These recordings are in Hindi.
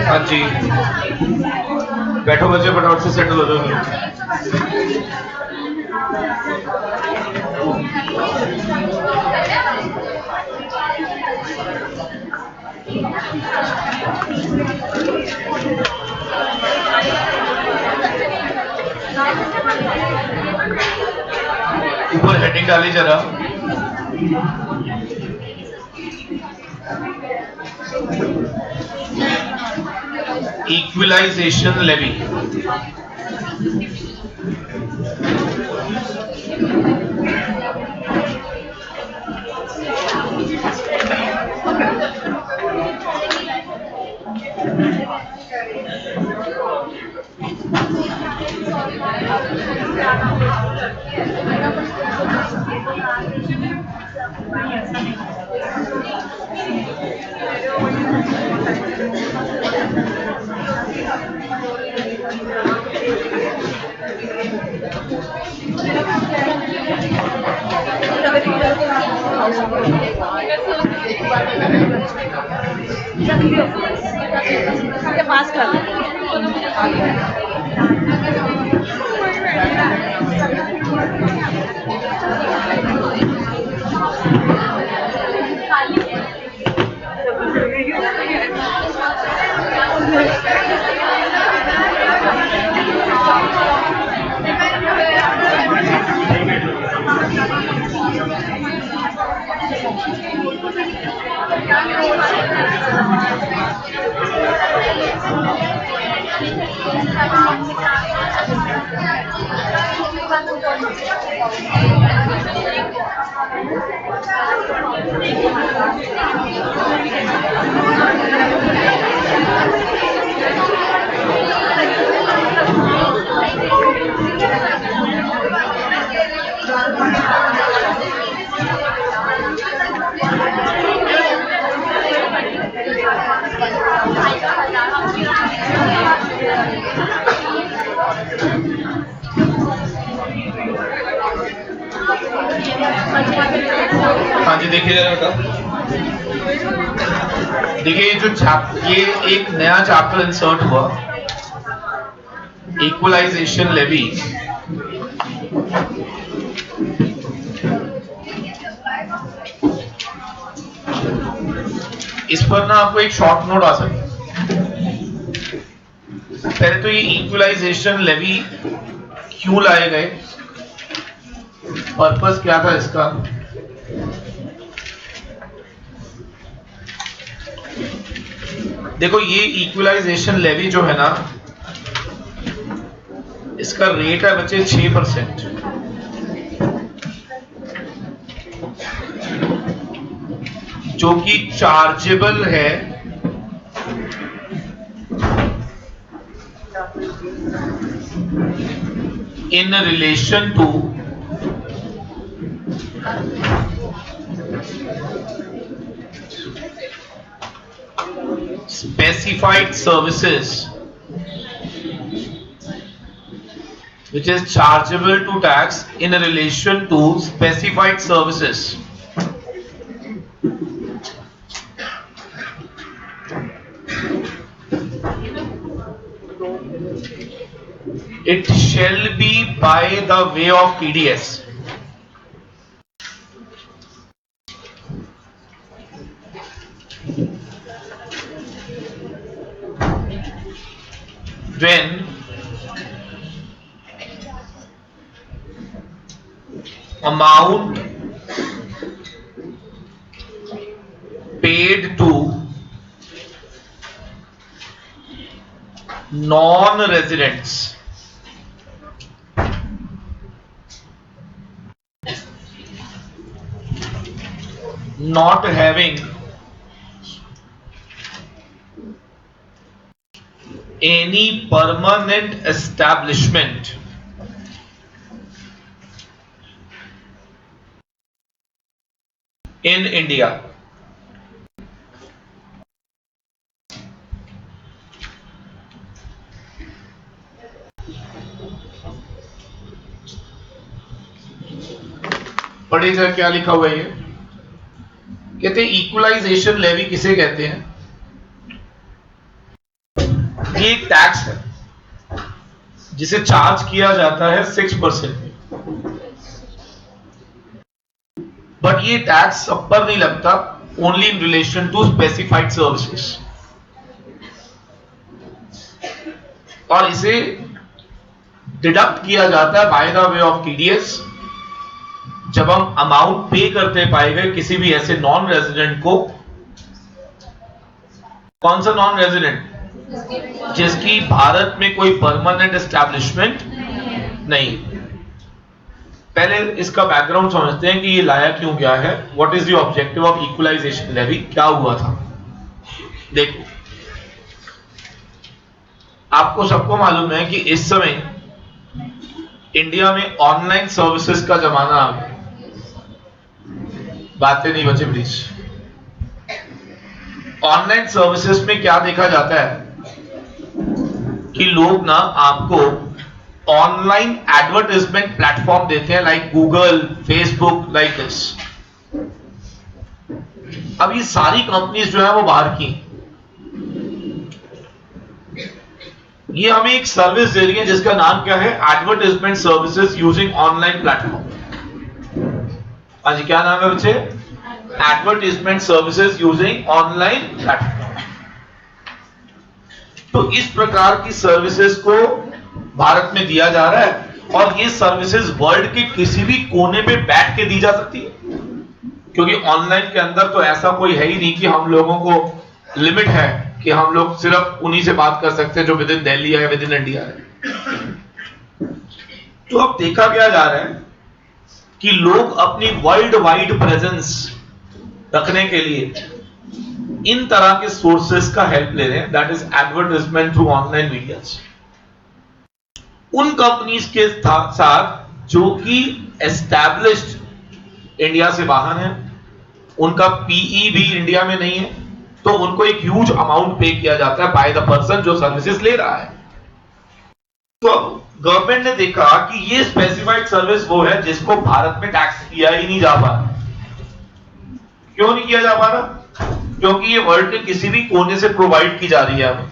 हाँ जी, बैठो बच्चे, फटाफट से सेटल हो जाओ। ऊपर हेडिंग डाली जरा। Equalisation levy. पास कर हाँ जी, देखिए जरा बेटा, देखिए ये एक नया चैप्टर इंसर्ट हुआ, इक्वलाइजेशन लेवी। इस पर ना आपको एक शॉर्ट नोट आ सकता है। पहले तो ये इक्वलाइजेशन लेवी क्यों लाए गए, पर्पस क्या था इसका। देखो, ये इक्वलाइजेशन लेवी जो है ना, इसका रेट है बच्चे 6%, जो कि चार्जेबल है in relation to specified services which is chargeable to tax in relation to specified services. It shall be by the way of TDS. When amount paid to non-residents not having any permanent establishment in India. पढ़िएगा क्या लिखा हुआ है ये। कहते हैं इक्वलाइजेशन लेवी किसे कहते हैं? ये एक टैक्स है जिसे चार्ज किया जाता है 6% में, बट ये टैक्स सब पर नहीं लगता, only in relation to specified services, और इसे डिडक्ट किया जाता है by the way of TDS जब हम अमाउंट पे करते पाए गए किसी भी ऐसे नॉन रेजिडेंट को। कौन सा नॉन रेजिडेंट? जिसकी भारत में कोई परमानेंट एस्टैब्लिशमेंट नहीं। पहले इसका बैकग्राउंड समझते हैं कि ये लाया क्यों गया है। What is the objective of equalisation levy? क्या हुआ था? देखो, आपको सबको मालूम है कि इस समय इंडिया में ऑनलाइन सर्विसेज का जमाना आ गया। बातें नहीं बचे प्लीज। ऑनलाइन सर्विसेज में क्या देखा जाता है कि लोग ना आपको ऑनलाइन एडवर्टाइजमेंट प्लेटफॉर्म देते हैं, like Google, Facebook, like this. अब ये सारी कंपनीज जो है वो बाहर की, ये हमें एक सर्विस दे रही है जिसका नाम क्या है? Advertisement services using online platform. हाँ जी, क्या नाम है बच्चे? Advertisement services using online platform. तो इस प्रकार की सर्विसेज को भारत में दिया जा रहा है, और ये सर्विसेज वर्ल्ड के किसी भी कोने पे बैठ के दी जा सकती है, क्योंकि ऑनलाइन के अंदर तो ऐसा कोई है ही नहीं कि हम लोगों को लिमिट है कि हम लोग सिर्फ उन्हीं से बात कर सकते हैं जो विद इन दिल्ली है, विद इन इंडिया है। तो अब देखा क्या जा रहा है कि लोग अपनी वर्ल्ड वाइड प्रेजेंस रखने के लिए इन तरह के सोर्सेस का हेल्प ले रहे हैं, that is advertisement through online medias. उन कंपनीज के साथ जो कि एस्टैब्लिश्ड इंडिया से बाहर है, उनका पीई भी इंडिया में नहीं है, तो उनको एक ह्यूज अमाउंट पे किया जाता है बाय द पर्सन जो सर्विसेज ले रहा है। तो गवर्नमेंट ने देखा कि ये स्पेसिफाइड सर्विस वो है जिसको भारत में टैक्स किया ही नहीं जा पा रहा। क्यों नहीं किया जा पा रहा? क्योंकि ये वर्ल्ड के किसी भी कोने से प्रोवाइड की जा रही है हमें।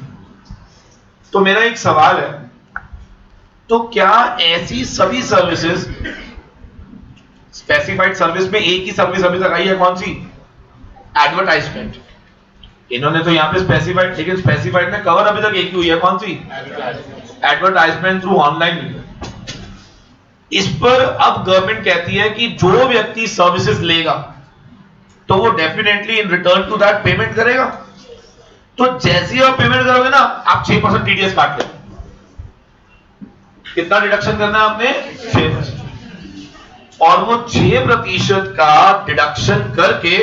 तो मेरा एक सवाल है, तो क्या ऐसी सभी सर्विसेज, स्पेसिफाइड सर्विस में एक ही सर्विस अभी तक आई है, कौन सी? एडवर्टाइजमेंट। इन्होंने तो यहां पे स्पेसिफाइड, लेकिन स्पेसिफाइड में कवर अभी तक एक ही हुई है, कौन सी? Advertisement through online media. इस पर अब गवर्नमेंट कहती है कि जो व्यक्ति सर्विसेज लेगा तो वो definitely in return to that payment करेगा। तो जैसे ही आप पेमेंट करोगे ना, आप 6% टीडीएस काट लेंगे। कितना डिडक्शन करना है आपने? 6%। और वो 6% का डिडक्शन करके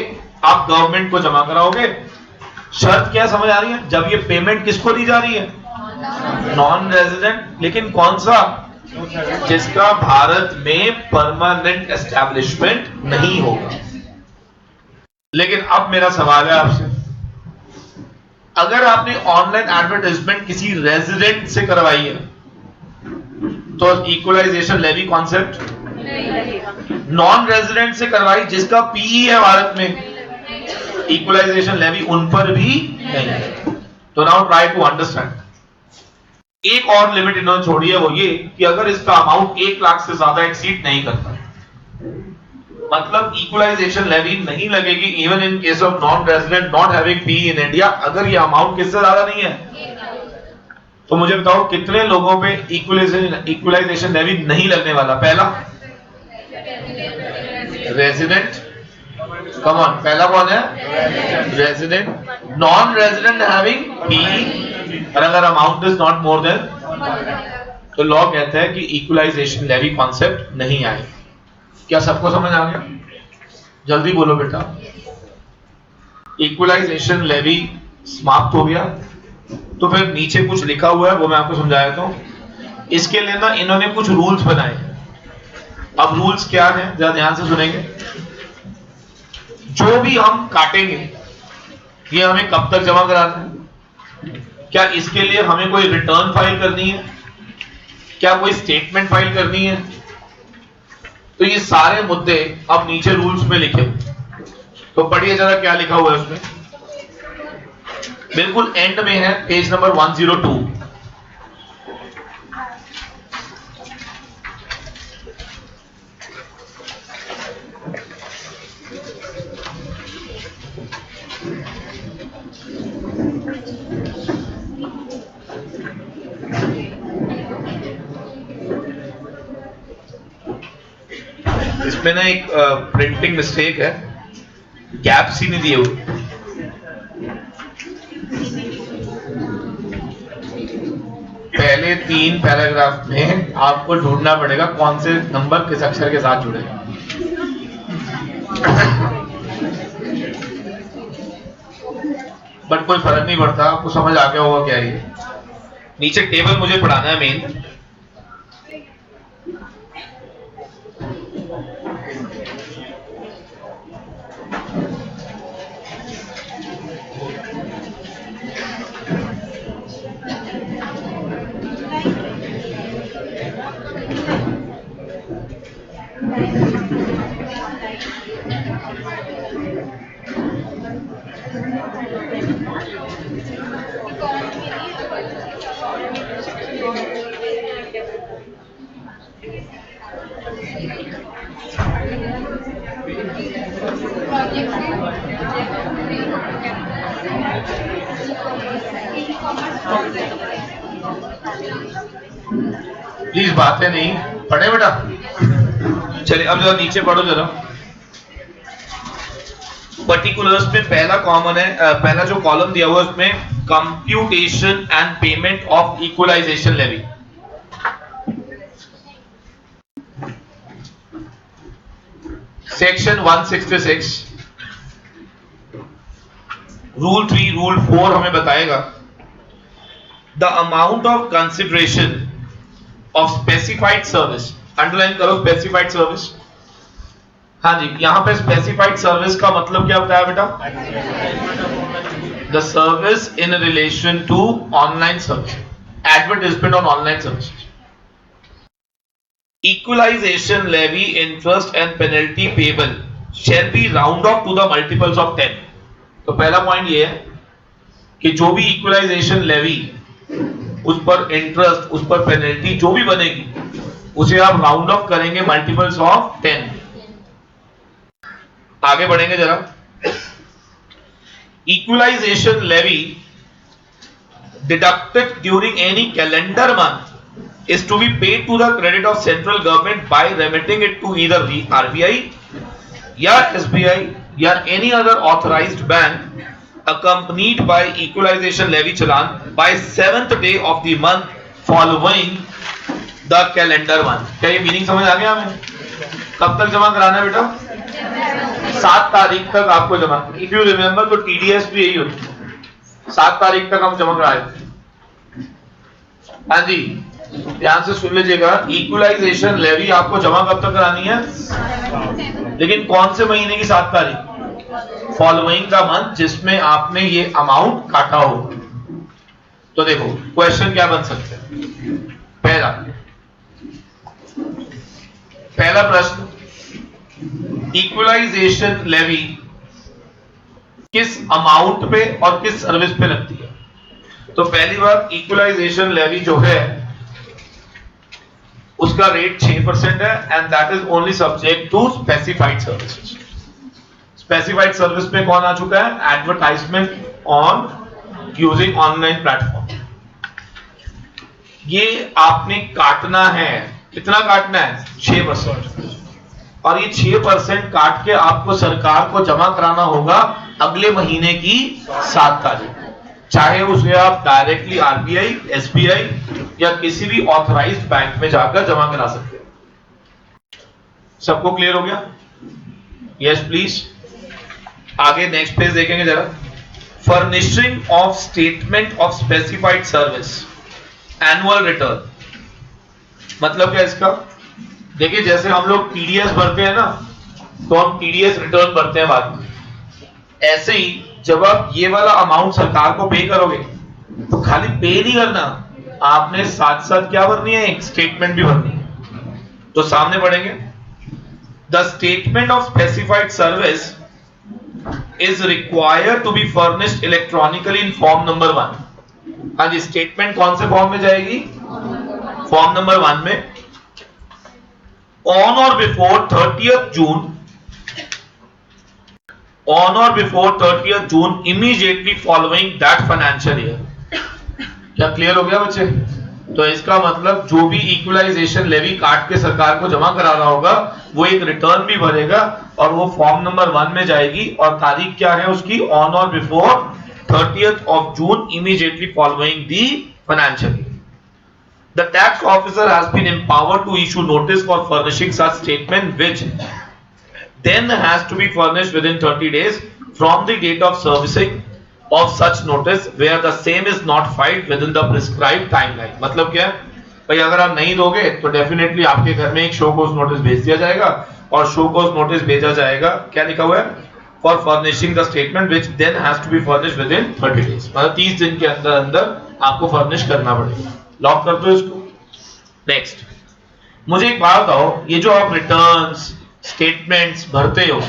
आप गवर्नमेंट को जमा कराओगे। शर्त क्या समझ आ रही है? जब ये पेमेंट किसको दी जा रही है? Non resident. लेकिन कौन सा? जिसका भारत में परमानेंट एस्टैब्लिशमेंट नहीं होगा। लेकिन अब मेरा सवाल है आपसे, अगर आपने ऑनलाइन एडवर्टाइजमेंट किसी रेजिडेंट से करवाई है तो equalisation levy concept? Non resident से करवाई जिसका पीई है भारत में, इक्वलाइजेशन लेवी उन पर भी नहीं। तो नाउ ट्राई टू अंडरस्टैंड। एक और लिमिट इन्होंने छोड़ी है, वो ये कि अगर इसका अमाउंट 1 लाख से ज्यादा एक्सीड नहीं करता, मतलब इक्वलाइजेशन लेवी नहीं लगेगी even in case of non resident not having P in India, अगर ये अमाउंट किससे ज्यादा नहीं है। तो मुझे बताओ कितने लोगों पे इक्वलाइजेशन लेवी नहीं लगने वाला? पहला रेजिडेंट, कम ऑन, पहला कौन है? Resident, non resident having B, और अगर amount is not more than, तो लॉ कहता है कि इक्वलाइजेशन लेवी कॉन्सेप्ट नहीं आए। क्या सबको समझ आ गया? जल्दी बोलो बेटा। इक्वलाइजेशन लेवी समाप्त हो गया। तो फिर नीचे कुछ लिखा हुआ है वो मैं आपको समझा देता हूं। इसके लिए ना इन्होंने कुछ रूल्स बनाए। अब रूल्स क्या हैं जरा ध्यान से सुनेंगे। जो भी हम काटेंगे ये हमें कब तक जमा कराना है? क्या इसके लिए हमें कोई रिटर्न फाइल करनी है? क्या कोई स्टेटमेंट फाइल करनी है? तो ये सारे मुद्दे अब नीचे रूल्स में लिखे। तो पढ़िए जरा क्या लिखा हुआ है उसमें। बिल्कुल एंड में है, पेज नंबर 102। इसमें ना एक प्रिंटिंग मिस्टेक है, गैप सी नहीं दिए हुए। पहले 3 पैराग्राफ में आपको ढूंढना पड़ेगा कौन से नंबर किस अक्षर के साथ जुड़े। बट कोई फर्क नहीं पड़ता, आपको समझ आ गया होगा क्या ये। नीचे टेबल मुझे पढ़ाना है मेन। प्लीज बातें नहीं पढ़े बेटा। चलिए अब जरा नीचे पढ़ो जरा। पर्टिकुलर्स में पहला कॉमन है, पहला जो कॉलम दिया हुआ है उसमें computation and payment of equalisation levy. Section 166 rule 3 rule 4 हमें बताएगा the amount of consideration of specified service. Underline करो स्पेसिफाइड सर्विस। हाँ जी, यहां पे स्पेसिफाइड सर्विस का मतलब क्या बताया बेटा? The service in relation to online service, advertisement on online service. Equalisation levy interest and penalty payable shall be round off to the multiples of 10। तो पहला पॉइंट ये है कि जो भी इक्वलाइजेशन लेवी, उस पर इंटरेस्ट, उस पर पेनल्टी जो भी बनेगी उसे आप राउंड ऑफ करेंगे मल्टीपल्स ऑफ 10। आगे बढ़ेंगे जरा। Equalisation levy deducted during any calendar month is to be paid to the credit of central government by remitting it to either the RBI या SBI या any other authorized bank accompanied by equalization levy challan by 7th day of the month following the calendar month। क्या ये मीनिंग समझ आ गया हमें? कब तक जमा कराना है बेटा? 7 तारीख तक आपको जमा। इफ यू रिमेंबर तो TDS भी यही होती है, 7 तारीख तक हम जमा कराए थे। हाँ जी, ध्यान से सुन लीजिएगा। इक्वलाइजेशन लेवी आपको जमा कब तक करानी है? लेकिन कौन से महीने की 7 तारीख? फॉलोइंग द मंथ जिसमें आपने ये अमाउंट काटा हो। तो देखो क्वेश्चन क्या बन सकते हैं। पहला प्रश्न, इक्वलाइजेशन लेवी किस अमाउंट पे और किस सर्विस पे लगती है? तो पहली बात, इक्वलाइजेशन लेवी जो है उसका रेट 6% है and that is only subject to specified services. Specified service में कौन आ चुका है? Advertisement on using online platform. ये आपने काटना है, कितना काटना है? 6%। और ये 6% काट के आपको सरकार को जमा कराना होगा अगले महीने की 7 तारीख। चाहे उसे आप डायरेक्टली आरबीआई, एसबीआई या किसी भी ऑथराइज्ड बैंक में जाकर जमा करा सकते हैं। सबको क्लियर हो गया? Yes please. आगे नेक्स्ट पेज देखेंगे जरा। Furnishing of statement of specified service annual return, मतलब क्या इसका? देखिए जैसे हम लोग टीडीएस भरते हैं ना, तो हम टीडीएस रिटर्न भरते हैं बाद में, ऐसे ही जब आप ये वाला अमाउंट सरकार को पे करोगे तो खाली पे नहीं करना, आपने साथ साथ क्या भरनी है? एक स्टेटमेंट भी भरनी है। तो सामने पढ़ेंगे, the statement of specified service is required to be furnished electronically in form number 1। हाँ जी, स्टेटमेंट कौन से फॉर्म में जाएगी? फॉर्म नंबर 1 में। ऑन और before 30th June immediately following that financial year. क्या क्लियर हो गया बच्चे? तो इसका मतलब जो भी इक्वलाइजेशन लेवी काट के सरकार को जमा करा रहा होगा वो एक रिटर्न भी भरेगा और वो फॉर्म नंबर 1 में जाएगी, और तारीख क्या है उसकी? ऑन और before 30th June immediately following the financial year. The tax officer has been empowered to issue notice for furnishing such statement, which then has to be furnished within 30 days from the date of servicing of such notice, where the same is not filed within the prescribed timeline। मतलब क्या है भाई? अगर आप नहीं दोगे तो डेफिनेटली आपके घर में एक शो कोज नोटिस भेज दिया जाएगा, और शो कोज नोटिस भेजा जाएगा, क्या लिखा हुआ है? For furnishing the statement which then has to be furnished within 30 days, मतलब 30 दिन के अंदर अंदर आपको फर्निश करना पड़ेगा। लॉक कर दो इसको। नेक्स्ट, मुझे एक बात बताओ, ये जो आप रिटर्न्स, स्टेटमेंट्स भरते हो,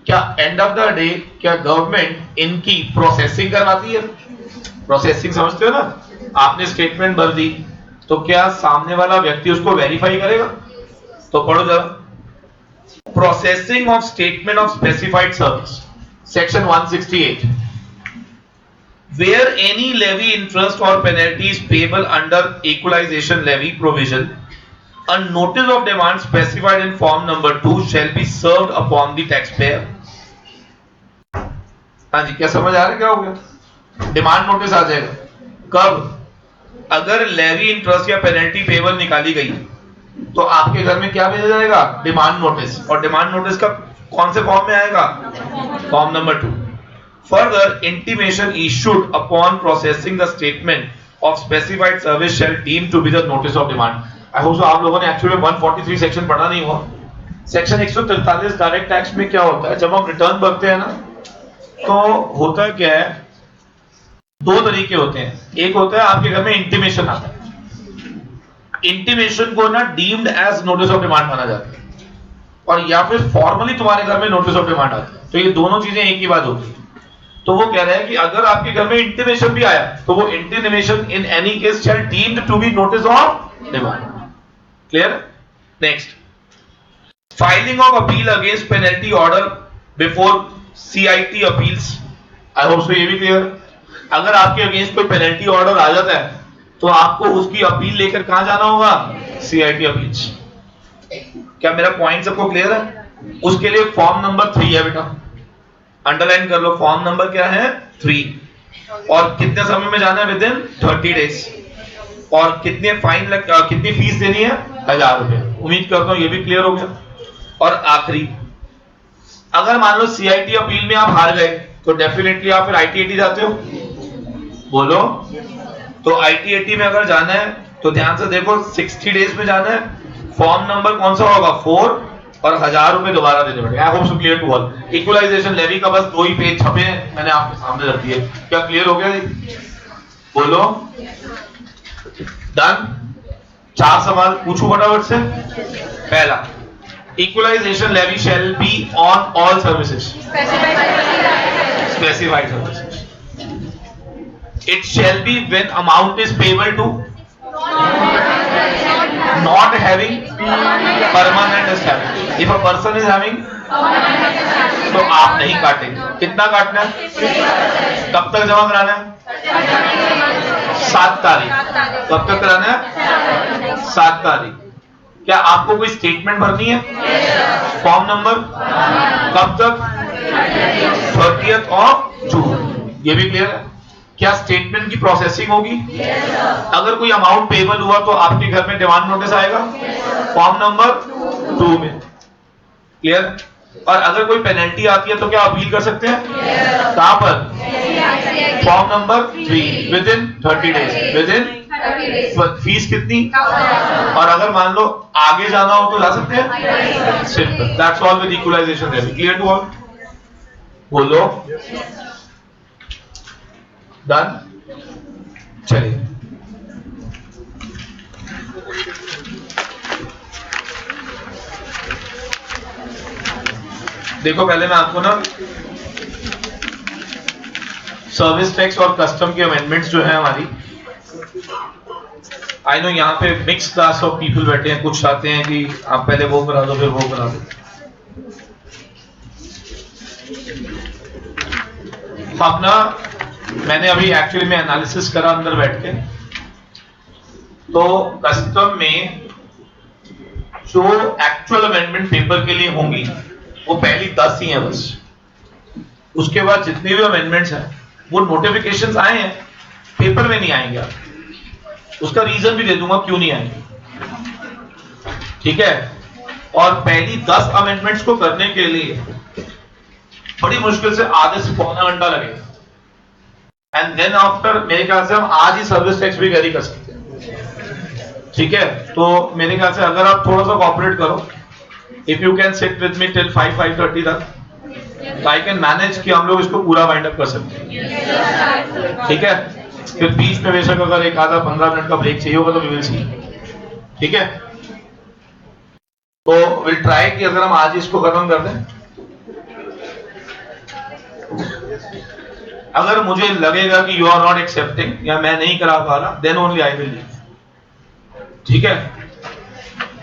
क्या एंड ऑफ द डे क्या गवर्नमेंट इनकी प्रोसेसिंग करवाती है? प्रोसेसिंग समझते हो ना? आपने स्टेटमेंट भर दी तो क्या सामने वाला व्यक्ति उसको वेरीफाई करेगा? तो पढ़ो जरा, processing of statement of specified service, section 168। Where any levy, interest or penalty is payable under equalization levy provision, a notice of demand specified in form number 2 shall be served upon the taxpayer। हाँ जी, क्या समझ आ रहा है? क्या हो गया? डिमांड नोटिस आ जाएगा कब? अगर लेवी, इंटरेस्ट या पेनल्टी पेबल निकाली गई तो आपके घर में क्या भेजा जाएगा? Demand notice. और डिमांड नोटिस का कौन से फॉर्म में आएगा? Form number 2। Further, intimation issued upon processing the statement of specified service shall deem to be the notice of demand। I hope so आप लोगों ने एक्चुअली 143 सेक्शन पढ़ा नहीं हुआ। सेक्शन 143 डायरेक्ट टैक्स में क्या होता है? जब हम रिटर्न भरते हैं ना, तो होता क्या है, दो तरीके होते हैं। एक होता है आपके घर में इंटीमेशन आता है, इंटीमेशन को ना deemed as notice of demand माना जाता है, और या फिर फॉर्मली तुम्हारे घर में नोटिस ऑफ डिमांड आता है। तो ये दोनों चीजें एक ही बात होती है। तो वो कह रहे हैं कि अगर आपके घर में इंटीमेशन भी आया तो वो intimation in any case shall deemed to be notice of demand. Clear? Next, filing of appeal against penalty order before CIT appeals. I hope so ये भी क्लियर। अगर आपके अगेंस्ट कोई पेनल्टी ऑर्डर आ जाता है तो आपको उसकी अपील लेकर कहां जाना होगा? CIT appeals. क्या मेरा पॉइंट सबको क्लियर है? उसके लिए फॉर्म नंबर 3 है बेटा, अंडरलाइन कर लो। फॉर्म नंबर क्या है? 3। और कितने समय में जाना है? Within 30 days. और कितने कितनी फीस देनी है? 1000 रुपए। उम्मीद करता हूं ये भी क्लियर हो गया। और आखिरी, अगर मान लो सीआईटी अपील में आप हार गए तो डेफिनेटली आप फिर आईटीएटी जाते हो, बोलो। तो आईटीएटी में अगर जाना है तो ध्यान से देखो, 60 डेज में जाना है। फॉर्म नंबर कौन सा होगा? 4, और 1000 रुपए दोबारा देने पड़ेंगे। I hope so clear to all. Equalisation levy का बस 2 ही पेज छपे हैं, मैंने आपके सामने रख दिए। क्या क्लियर हो गया? बोलो। डन? 4 सवाल पूछूं फटाफट से। पहला, equalisation levy shall be on all services, specified services. It shall be when amount is payable to not having permanent establishment। if a person is having, तो आप नहीं काटेंगे। कितना काटना है? कब तक जमा कराना है? 7 तारीख। कब तक कराना है? 7 तारीख। क्या आपको कोई स्टेटमेंट भरनी है? फॉर्म नंबर कब तक? 30th of June. ये भी क्लियर है? क्या स्टेटमेंट की प्रोसेसिंग होगी? अगर कोई अमाउंट पेबल हुआ तो आपके घर में डिमांड नोटिस आएगा फॉर्म नंबर 2 में। क्लियर? और अगर कोई पेनल्टी आती है तो क्या अपील कर सकते हैं? कहां पर? Form number 3 with in 30 days. With in fees कितनी? और अगर मान लो आगे जाना हो तो जा सकते हैं। Simple, that's all with equalisation. Clear to all? बोलो। डन? चलिए, देखो पहले मैं आपको ना सर्विस टैक्स और कस्टम के अमेंडमेंट्स जो है हमारी, आई नो यहाँ पे मिक्स क्लास ऑफ पीपल बैठे हैं, कुछ चाहते हैं कि आप पहले वो करा दो फिर वो करा दो। अब ना मैंने अभी एक्चुअली में एनालिसिस करा अंदर बैठ के, तो कस्टम में जो एक्चुअल अमेंडमेंट पेपर के लिए होंगी वो पहली 10 ही हैं बस। उसके बाद जितने भी अमेंडमेंट्स हैं वो नोटिफिकेशंस आए हैं, पेपर में नहीं आएंगे। आप उसका रीजन भी दे दूंगा क्यों नहीं आएंगे, ठीक है? और पहली 10 अमेंडमेंट्स को करने के लिए बड़ी मुश्किल से आधे से पौना घंटा लगेगा। एंड देन आफ्टर मेरे ख्याल से हम आज ही सर्विस टैक्स भी कैरी कर सकते हैं, ठीक है? तो मेरे ख्याल से अगर आप थोड़ा सा कोऑपरेट करो, if you can sit with me till 5-5:30 तक, आई कैन मैनेज कि हम लोग इसको पूरा वाइंड अप कर सकते हैं, ठीक है? फिर बीच में बेशक अगर एक आधा 15 मिनट का ब्रेक चाहिए होगा तो वी विल सी, ठीक है? तो विल ट्राई कि अगर हम आज इसको खत्म कर दें। अगर मुझे लगेगा कि यू आर नॉट एक्सेप्टिंग या मैं नहीं करा पा रहा, then only I will leave, ठीक है?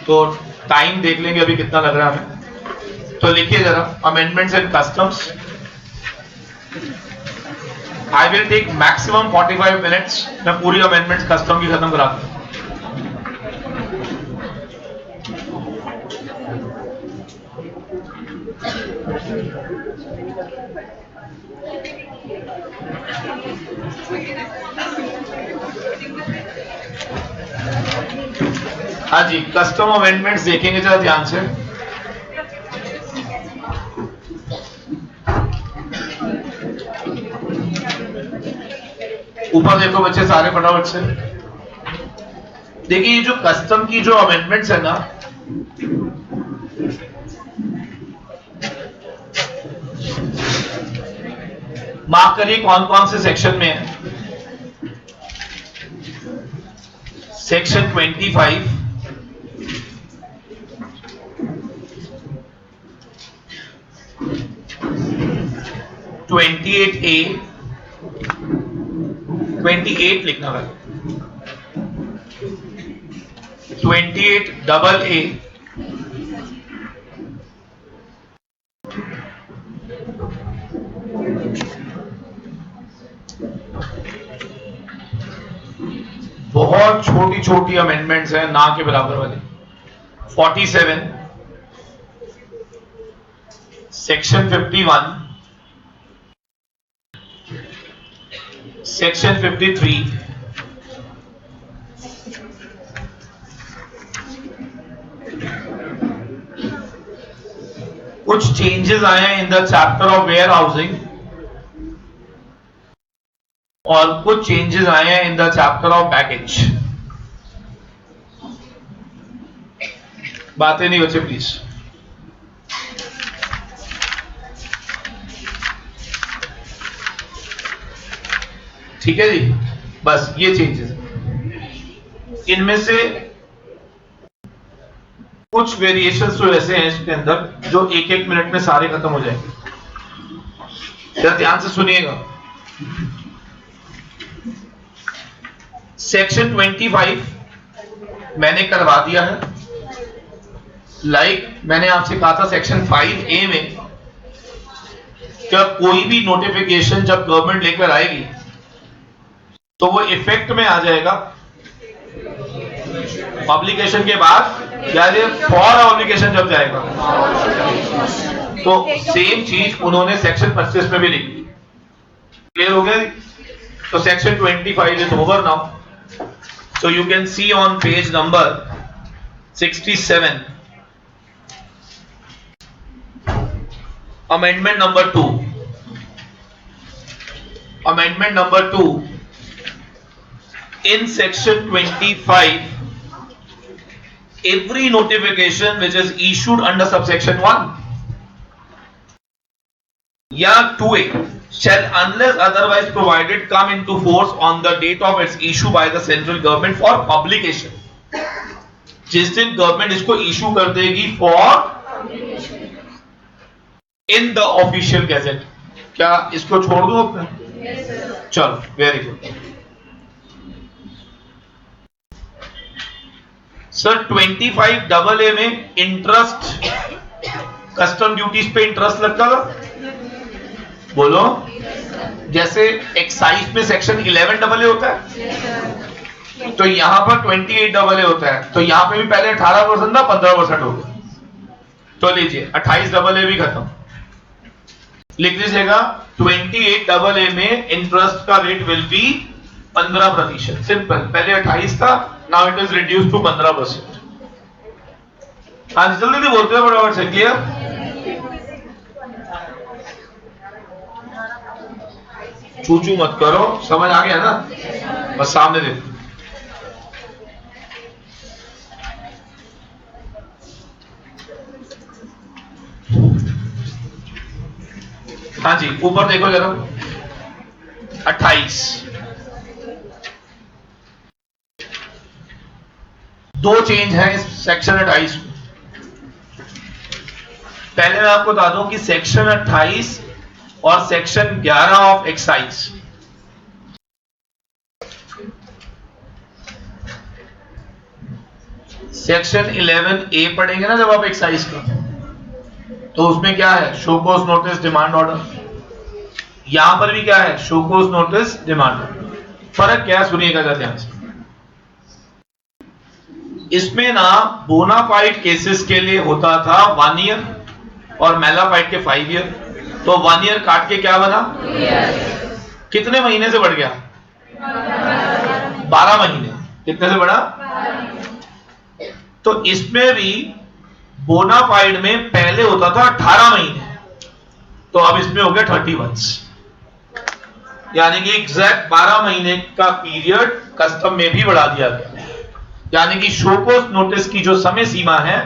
तो टाइम देख लेंगे अभी कितना लग रहा है हमें। तो लिखिए जरा, amendments and customs, I will take maximum 45 minutes. मैं पूरी अमेंडमेंट्स कस्टम की खत्म करा दूं। हाँ जी, कस्टम अमेंडमेंट्स देखेंगे जरा ध्यान से। ऊपर देखो बच्चे सारे फटाफट से देखिए। ये जो कस्टम की जो अमेंडमेंट्स है ना, मार्क करिए कौन कौन से सेक्शन में है। सेक्शन 25, A, 28 लिखना है, 28AA, बहुत छोटी छोटी अमेंडमेंट्स हैं, ना के बराबर वाली। 47, सेक्शन 51, सेक्शन 53, कुछ चेंजेस आए हैं in the chapter of warehousing और कुछ चेंजेस आए हैं in the chapter of package. बातें नहीं बच्चे प्लीज। ठीक है जी, बस ये चेंजेस। इनमें से कुछ वेरिएशंस तो ऐसे हैं इसके अंदर जो 1-1 मिनट में सारे खत्म हो जाएंगे। जरा ध्यान से सुनिएगा। सेक्शन 25 मैंने करवा दिया है। मैंने आपसे कहा था सेक्शन 5A में क्या कोई भी नोटिफिकेशन जब गवर्नमेंट लेकर आएगी तो वो इफेक्ट में आ जाएगा पब्लिकेशन के बाद क्या ये फॉर ऑब्लिगेशन जब जाएगा तो सेम चीज उन्होंने सेक्शन 25 में भी लिखी। क्लियर हो गया? तो section 25 is over now. So you can see on page number 67 amendment number 2. Amendment number 2 in section 25, every notification which is issued under subsection 1 या 2A shall unless otherwise provided come into force on the date of its issue by the central government for publication. जिस दिन गवर्नमेंट इसको इशू कर देगी for in the official gazette. क्या इसको छोड़ दो अपने? चलो वेरी गुड सर। 25AA में इंटरेस्ट कस्टम ड्यूटीज पे इंटरेस्ट लगता था, बोलो। जैसे एक्साइज में सेक्शन 11AA होता है तो यहां पर 28AA होता है, तो यहां पे भी पहले 18% था, 15% हो गया। तो लीजिए 28AA भी खत्म। लिख दीजिएगा 28AA में इंटरेस्ट का रेट विल बी 15%। सिंपल, पहले 28 था, now it is reduce to 15%। हाँ जल्दी जल्दी बोलते हैं बराबर से। क्लियर? चूचू मत करो, समझ आ गया ना? बस सामने देखो। हाँ जी ऊपर देखो जरा 28। दो चेंज है इस सेक्शन 28 में। पहले मैं आपको बता दूं कि सेक्शन 28 और section 11 of excise section 11A पढ़ेंगे ना जब आप एक्साइज का, तो उसमें क्या है? Show cause notice demand order. यहां पर भी क्या है? Show cause notice demand order. फर्क क्या है सुनिएगा जरा ध्यान से। इसमें ना बोनाफाइड केसेस के लिए होता था 1 ईयर और मेलाफाइड के 5 ईयर। तो 1 ईयर काट के क्या बना? कितने महीने से बढ़ गया? 12 महीने। कितने से बढ़ा? तो इसमें भी बोनाफाइड में पहले होता था 18 महीने, तो अब इसमें हो गया 30 months, यानी कि एग्जैक्ट 12 महीने का पीरियड कस्टम में भी बढ़ा दिया गया। यानी कि शोकोस नोटिस की जो समय सीमा है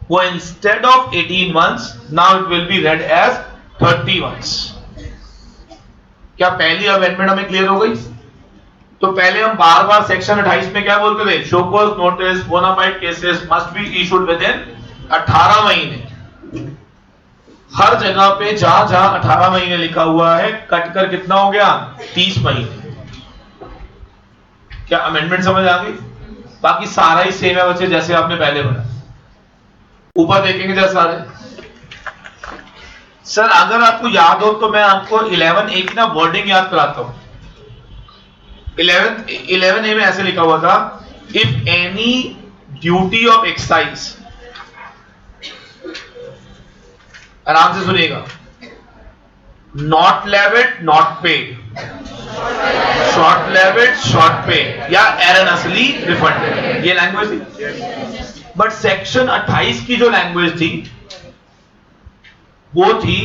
वो instead of 18 months now it will be read as 30 months। क्या पहली अमेंडमेंट हमें क्लियर हो गई? तो पहले हम बार बार सेक्शन 28 में क्या बोलते थे? Show cause notice bona fide cases must be issued within 18 महीने। हर जगह पे जहां जहां 18 महीने लिखा हुआ है कट कर कितना हो गया? 30 महीने। क्या अमेंडमेंट समझ आ गई? बाकी सारा ही सेम है बच्चे, जैसे आपने पहले पढ़ा। ऊपर देखेंगे जरा सारे। सर अगर आपको याद हो तो मैं आपको 11A की ना वर्डिंग याद कराता हूं। 11A में ऐसे लिखा हुआ था, if any duty of excise, आराम से सुनिएगा, not levied not paid, short levied short paid या एरनसली रिफंडेड, ये लैंग्वेज थी। बट सेक्शन 28 की जो लैंग्वेज थी वो थी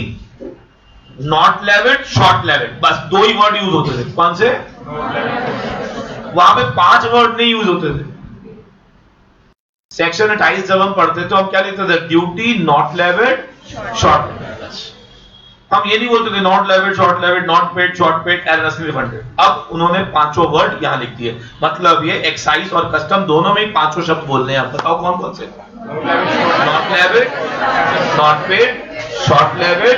नॉट लेविड शॉर्ट लेविड। बस दो ही वर्ड यूज होते थे। कौन से? वहां पे 5 वर्ड नहीं यूज होते थे। सेक्शन 28 जब हम पढ़ते तो हम क्या लिखते थे? Duty not levied short levied. हम ये नहीं बोलते थे not levied short levied not paid short paid erroneously refunded. अब उन्होंने पांचों वर्ड यहां लिख दिए। मतलब ये एक्साइज और कस्टम दोनों में ही पांचों शब्द बोलने हैं। आप बताओ कौन कौन से? Not levied not paid short levied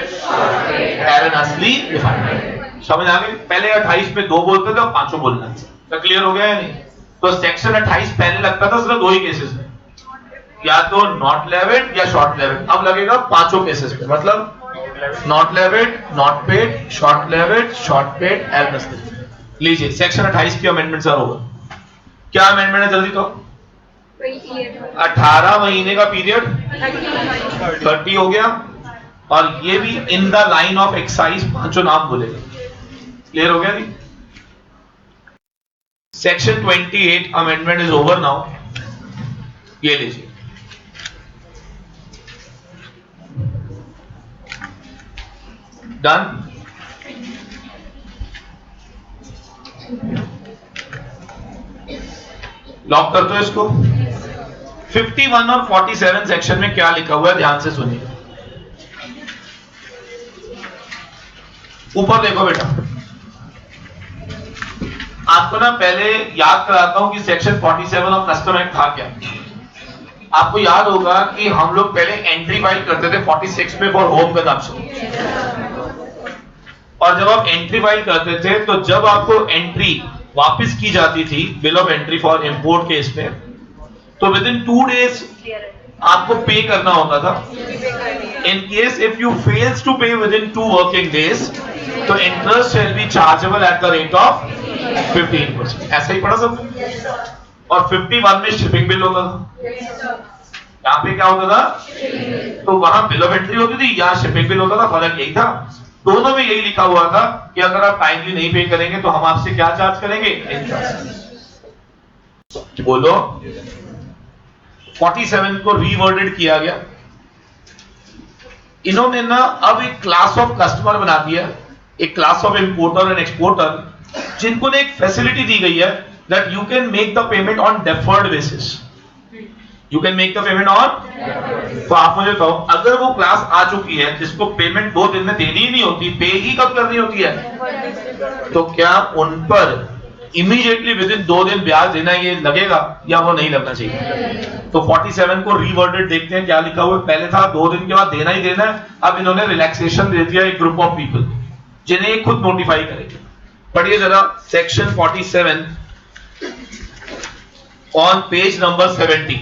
erroneously refunded. समझ आ गई? पहले 28 में 2 बोलते थे, अब 5 बोलना है। तो क्लियर हो गया है नहीं? तो सेक्शन 28 पहले लगता था सिर्फ 2 ही केसेस में, या तो नॉट लेविड या शॉर्ट लेविड। अब लगेगा 5 केसेस में। मतलब not levied not paid short levied short paid erroneously. लीजिए सेक्शन 28 की अमेंडमेंट सर होगा। क्या अमेंडमेंट है जल्दी तो? 18 महीने का पीरियड 30 हो गया, और ये भी in the line of excise पांचों नाम बोलेगा। क्लियर हो गया जी? Section 28 amendment is over now. ये लीजिए, डन। लॉक कर दो इसको। 51 और 47 सेक्शन में क्या लिखा हुआ है ध्यान से सुनिए। ऊपर देखो बेटा, आपको ना पहले याद कराता हूं कि सेक्शन 47 ऑफ कस्टम एक्ट था क्या। आपको याद होगा कि हम लोग पहले एंट्री फाइल करते थे 46 में फॉर होम कंजम्पशन, और जब आप एंट्री फाइल करते थे तो जब आपको एंट्री वापस की जाती थी bill of entry for import case में, तो विद इन 2 डेज आपको पे करना होता था। In case if you fails to pay within 2 working days, तो interest shall be chargeable at the rate of 15%। ऐसा ही पढ़ा सब। और 51 में शिपिंग बिल होता था। यहाँ पे क्या होता था? तो वहां बिल ऑफ एंट्री होती थी, यहाँ शिपिंग बिल होता था। फर्क यही था, दोनों में यही लिखा हुआ था कि अगर आप टाइमली नहीं पे करेंगे तो हम आपसे क्या चार्ज करेंगे? इंटरेस्ट। बोलो। 47 को रीवर्डेड किया गया। इन्होंने ना अब एक क्लास ऑफ कस्टमर बना दिया, एक class of importer and exporter, जिनको ने एक फैसिलिटी दी गई है that you can make the payment on deferred basis. You can make the payment on. तो आप मुझे बताओ, अगर वो क्लास आ चुकी है जिसको पेमेंट 2 दिन में देनी ही नहीं होती, पे ही कब करनी होती है, तो क्या उन पर इमीडिएटली विद इन 2 दिन ब्याज देना ये लगेगा या वो नहीं लगना चाहिए? तो 47 को रीवर्डेड देखते हैं क्या लिखा हुआ है। पहले था 2 दिन के बाद देना ही देना है, अब इन्होंने रिलैक्सेशन दे दिया एक ग्रुप ऑफ पीपल जिन्हें ये खुद नोटिफाई करेंगे। पढ़िए जरा section 47 on page number 70।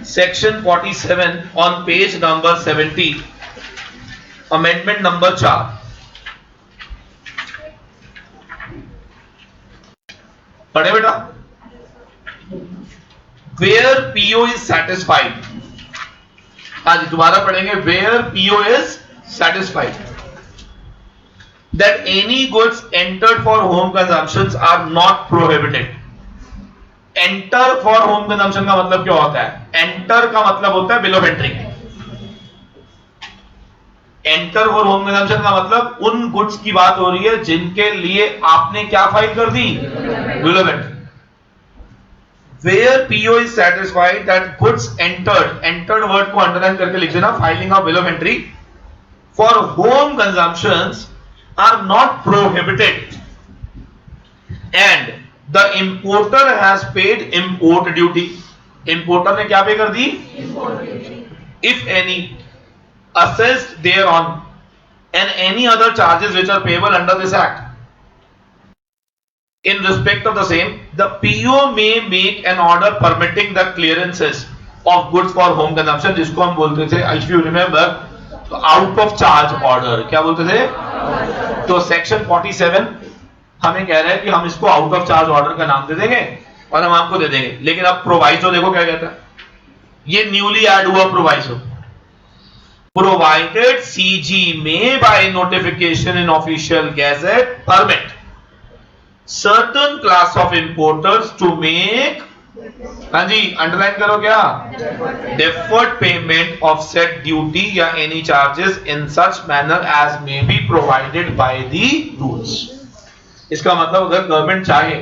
Section 47 on page number 70, amendment number 4। पढ़े बेटा। Where PO is satisfied. हाँ जी, दोबारा पढ़ेंगे। Where PO is satisfied that any goods entered for home consumptions are not prohibited. Enter for home consumption का मतलब क्या होता है? एंटर का मतलब होता है bill of entry. Enter for home consumption का मतलब उन गुड्स की बात हो रही है जिनके लिए आपने क्या फाइल कर दी? Bill of entry. Where PO is satisfied that goods entered, entered word को अंडरलाइन करके लिख देना, filing of bill of entry for home consumptions are not prohibited and the importer has paid import duty. Importer ने क्या पे कर दी? If any assessed thereon and any other charges which are payable under this act. In respect of the same, the PO may make an order permitting the clearances of goods for home consumption, जिसको हम बोलते थे, if you remember, तो out of charge order क्या बोलते थे? तो सेक्शन 47 हमें कह रहा है कि हम इसको आउट ऑफ चार्ज ऑर्डर का नाम दे देंगे और हम आपको दे देंगे। लेकिन अब प्रोवाइजो देखो क्या कहता है, ये न्यूली ऐड हुआ proviso. Provided CG may by notification in official gazette permit certain class of importers to make, हाँ जी अंडरलाइन करो क्या, deferred payment of said duty या any charges in such manner as may be provided by the rules। इसका मतलब अगर गवर्नमेंट चाहे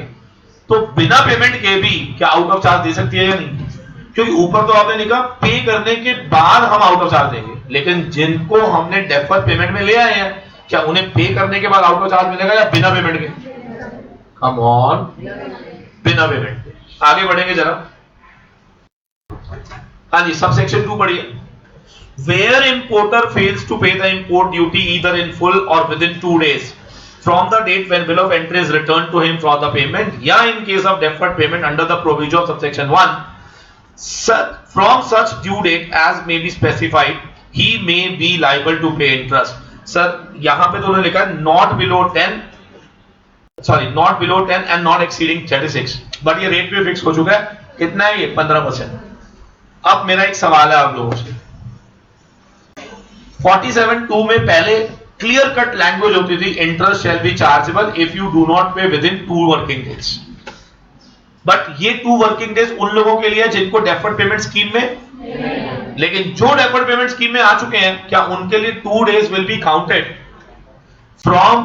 तो बिना पेमेंट के भी क्या आउट ऑफ चार्ज दे सकती है या नहीं? क्योंकि ऊपर तो आपने लिखा पे करने के बाद हम आउट ऑफ चार्ज देंगे, लेकिन जिनको हमने डेफर पेमेंट में ले आए हैं क्या उन्हें पे करने के बाद आउट ऑफ चार्ज मिलेगा या बिना पेमेंट के? कम ऑन, बिना पेमेंट के। आगे बढ़ेंगे जरा। हाँ जी, सब सेक्शन 2 पढ़िए। वेयर इंपोर्टर फेल्स टू पे the import duty either in full और with in 2 days from the date when bill of entry is returned to him for the payment, या in case of deferred payment under the provision of subsection 1, from such due date as may be specified, he may be liable to pay interest। Sir यहां पे तो उन्होंने लिखा है not below 10 sorry not below 10 and not exceeding 36, but ये रेट भी फिक्स हो चुका है। कितना है ये? 15%। अब मेरा एक सवाल है आप लोगों से, 47(2) में पहले क्लियर कट लैंग्वेज होती थी, interest shall be chargeable if you do not pay within 2 working days. But ये 2 वर्किंग डेज उन लोगों के लिए जिनको डेफर्ड पेमेंट स्कीम में, लेकिन जो डेफर्ड पेमेंट स्कीम में आ चुके हैं, क्या उनके लिए 2 days will be counted from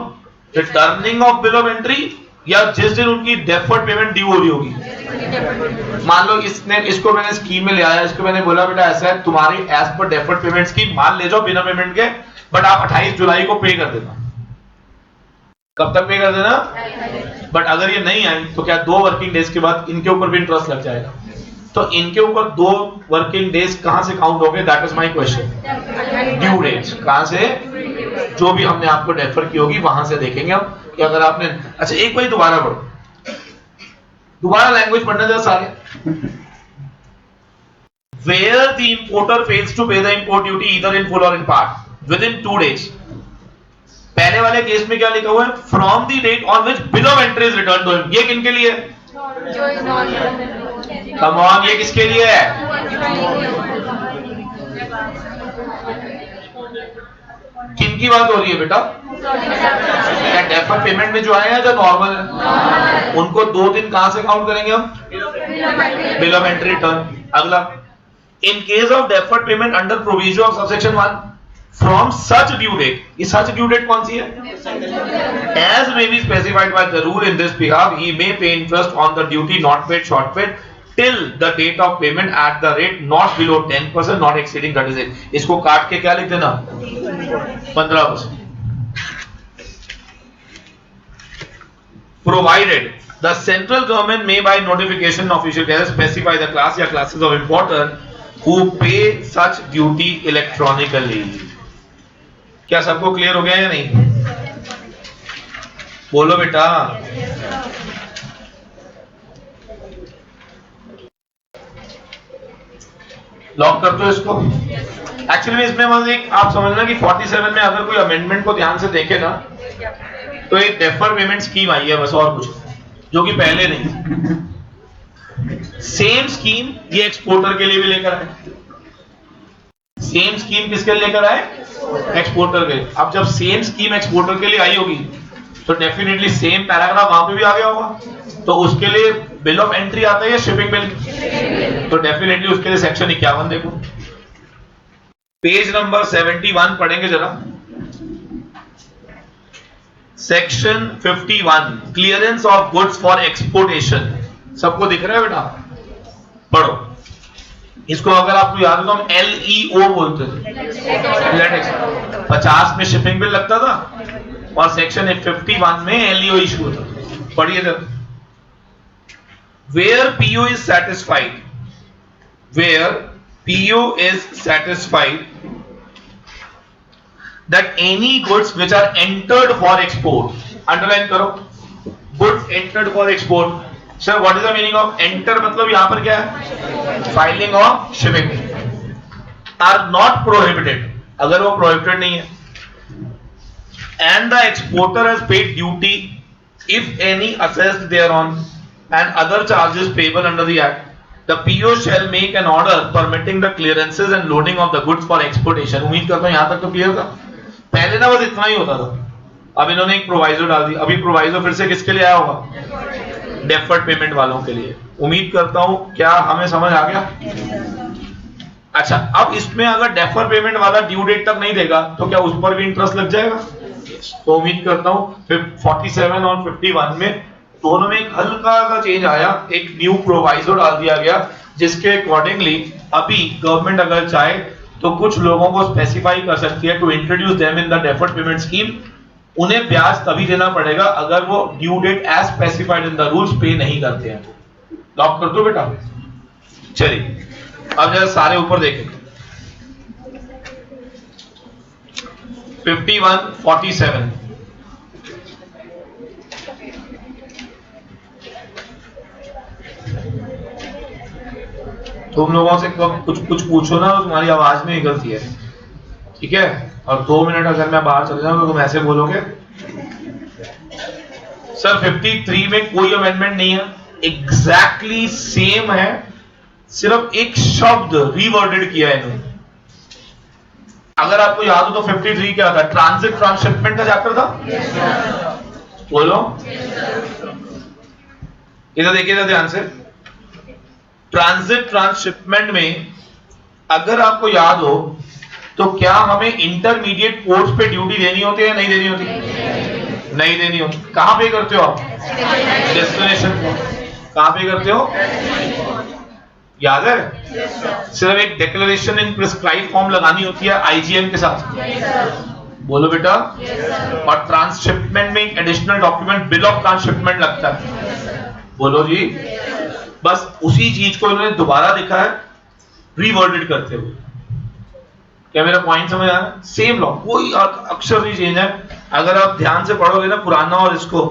returning of bill of entry, या जिस दिन उनकी डेफर्ड पेमेंट ड्यू हो रही होगी? मान लो इसको मैंने स्कीम में ले आया, इसको मैंने बोला बेटा ऐसा है तुम्हारी as per deferred payment scheme मान ले जाओ बिना पेमेंट के, बट आप 28 जुलाई को पे कर देना। कब तक पे कर देना? बट अगर ये नहीं आई तो क्या 2 वर्किंग डेज के बाद इनके ऊपर भी इंटरेस्ट लग जाएगा? तो इनके ऊपर 2 वर्किंग डेज कहां से काउंट हो गए? That is my question. Due dates कहां से? जो भी हमने आपको डेफर की होगी वहां से देखेंगे हम कि अगर आपने, अच्छा एक बार दोबारा पढ़ो, दोबारा लैंग्वेज पढ़ने दो सारे। Where the importer fails to pay the import duty either in full or in part within 2 days, पहले वाले केस में क्या लिखा हुआ है? From the date on which bill of entry is return to him. ये किनके लिए है? कम ऑन, ये किसके लिए है? किनकी बात हो रही है बेटा? क्या डेफर्ड पेमेंट में जो आए हैं, जो नॉर्मल है, उनको 2 दिन कहां से काउंट करेंगे हम? Bill of entry return. अगला, in case of deferred payment under provision of subsection 1 from such due date, ये सच ड्यू डेट कौन सी है? As may be specified by the rule in this behalf he may pay interest on the duty not paid short paid till the date of payment at the rate not below 10% not exceeding 36। इसको काट के क्या लिख देना? 15%। Provided the central government may by notification official can specify the class या classes of importer who pay such duty electronically। क्या सबको क्लियर हो गया या नहीं? बोलो बेटा। लॉक कर दो इसको। एक्चुअली इसमें बस एक आप समझना कि 47 में अगर कोई अमेंडमेंट को ध्यान से देखे ना, तो एक डेफर पेमेंट स्कीम आई है बस, और कुछ जो कि पहले नहीं। सेम स्कीम ये एक्सपोर्टर के लिए भी लेकर आए। सेम स्कीम किसके लिए लेकर आए? एक्सपोर्टर के। अब जब सेम स्कीम एक्सपोर्टर के लिए आई होगी तो डेफिनेटली सेम पैराग्राफ वहां पे भी आ गया होगा, तो उसके लिए बिल ऑफ एंट्री आता है या शिपिंग बिल? तो डेफिनेटली उसके लिए सेक्शन 51 देखो, पेज नंबर 71 पढ़ेंगे जरा। Section 51 clearance of goods for exportation. सबको दिख रहा है बेटा? पढ़ो इसको। अगर आपको याद हो तो हम LEO बोलते थे। 50 में शिपिंग बिल लगता था और सेक्शन 51 में LEO इशू होता था। पढ़िए जरा। Where PO is satisfied, where PO is satisfied that any goods which are entered for export, underline करो, goods entered for export। Sir, what is the meaning of enter? मतलब यहां पर क्या है? फाइलिंग और शिपिंग are not prohibited, अगर वो prohibited नहीं है, and the exporter has paid duty if any assessed thereon and other charges payable under the act, the PO shall make an order permitting the clearances and loading of the goods for exportation। उम्मीद करता हूं यहां तक तो क्लियर था। पहले ना बस इतना ही होता था, अब इन्होंने एक प्रोवाइजो डाल दी। अभी प्रोवाइजो फिर से किसके लिए आया होगा? डेफर्ड पेमेंट वालों के लिए। उम्मीद करता हूं क्या हमें समझ आ गया? अच्छा, अब इसमें अगर डेफर पेमेंट वाला ड्यू डेट तक नहीं देगा तो क्या उस पर भी इंटरेस्ट लग जाएगा? तो उम्मीद करता हूं 47 और 51 में दोनों में एक हल्का सा चेंज आया, एक न्यू प्रोवाइजो डाल दिया गया जिसके अकॉर्डिंगली अभी गवर्नमेंट अगर चाहे तो कुछ लोगों को स्पेसिफाई कर सकती है to introduce them in the deferred payment scheme. उन्हें ब्याज तभी देना पड़ेगा अगर वो due date as specified in the rules pay नहीं करते हैं। लॉक कर दो बेटा। चलिए अब जरा सारे ऊपर देखें। 51, 47 तुम लोगों से कुछ पूछो ना तो तुम्हारी आवाज में ही गलती है, ठीक है? और 2 मिनट अगर मैं बाहर चले जाऊं तो तुम ऐसे बोलोगे। सर 53 में कोई अमेंडमेंट नहीं है, एग्जैक्टली सेम है, सिर्फ एक शब्द रीवर्डेड किया है इन्होंने। अगर आपको याद हो तो 53 क्या था? ट्रांजिट ट्रांसशिपमेंट का चैप्टर था। बोलो, इधर देखिएगा ध्यान से। ट्रांजिट ट्रांसशिपमेंट में अगर आपको याद हो तो क्या हमें इंटरमीडिएट पोर्ट्स पे ड्यूटी देनी होती है या नहीं देनी होती? नहीं देनी होती। कहां पे करते हो आप? डेस्टिनेशन। कहां पे करते हो? याद है? सिर्फ एक डिक्लेरेशन इन प्रिस्क्राइब फॉर्म लगानी होती है आईजीएम के साथ। बोलो बेटा। और ट्रांसशिपमेंट में एक additional document bill of transshipment लगता है। बोलो जी। बस उसी चीज को इन्होंने दोबारा लिखा है रीवर्डेड करते हुए। क्या मेरा पॉइंट समझ आ रहा है? सेम लॉ, कोई अक्षर नहीं चेंज है। अगर आप ध्यान से पढ़ोगे ना पुराना और इसको,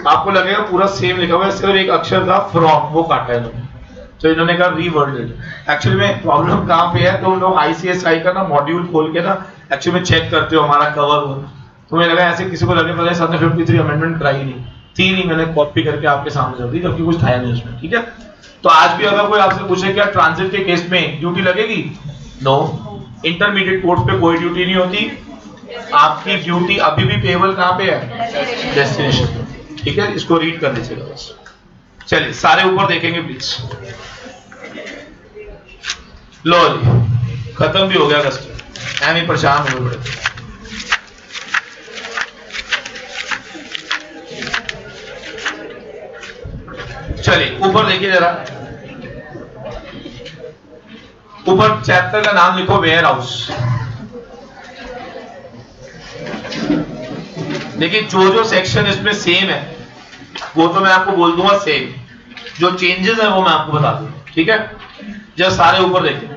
आपको लगेगा पूरा सेम लिखा हुआ है, सिर्फ एक अक्षर था फ्रॉम, वो काटा है इन्होंने, तो इन्होंने कहा रीवर्डेड। एक्चुअली में प्रॉब्लम कहां पे है? तो उन लोग आईसीएसआई का ना मॉड्यूल खोल के ना एक्चुअली में चेक करते हो हमारा कवर हो, तो मुझे लगा ऐसे किसी को लगे पता है सर ने 53 अमेंडमेंट कराई नहीं थी, नहीं मैंने कॉपी करके आपके सामने रख दी, जबकि कुछ था नहीं उसमें। ठीक है, तो आज भी अगर कोई आपसे पूछे क्या ट्रांजिट के केस में ड्यूटी लगेगी? नो, इंटरमीडिएट कोर्स पे कोई ड्यूटी नहीं होती। आपकी ड्यूटी अभी भी पेबल कहां पे है? डेस्टिनेशन। ठीक है, इसको रीड कर लीजिएगा बस। चलिए सारे ऊपर देखेंगे प्लीज। लो जी, खत्म भी हो गया अगस्त, एम ही परेशान हुए बड़े। चलिए ऊपर देखिए जरा, ऊपर चैप्टर का नाम लिखो वेयर हाउस। देखिए जो सेक्शन इसमें सेम है वो तो मैं आपको बोल दूंगा सेम, जो चेंजेस है वो मैं आपको बता दूंगा। ठीक है, जब सारे ऊपर देखिए।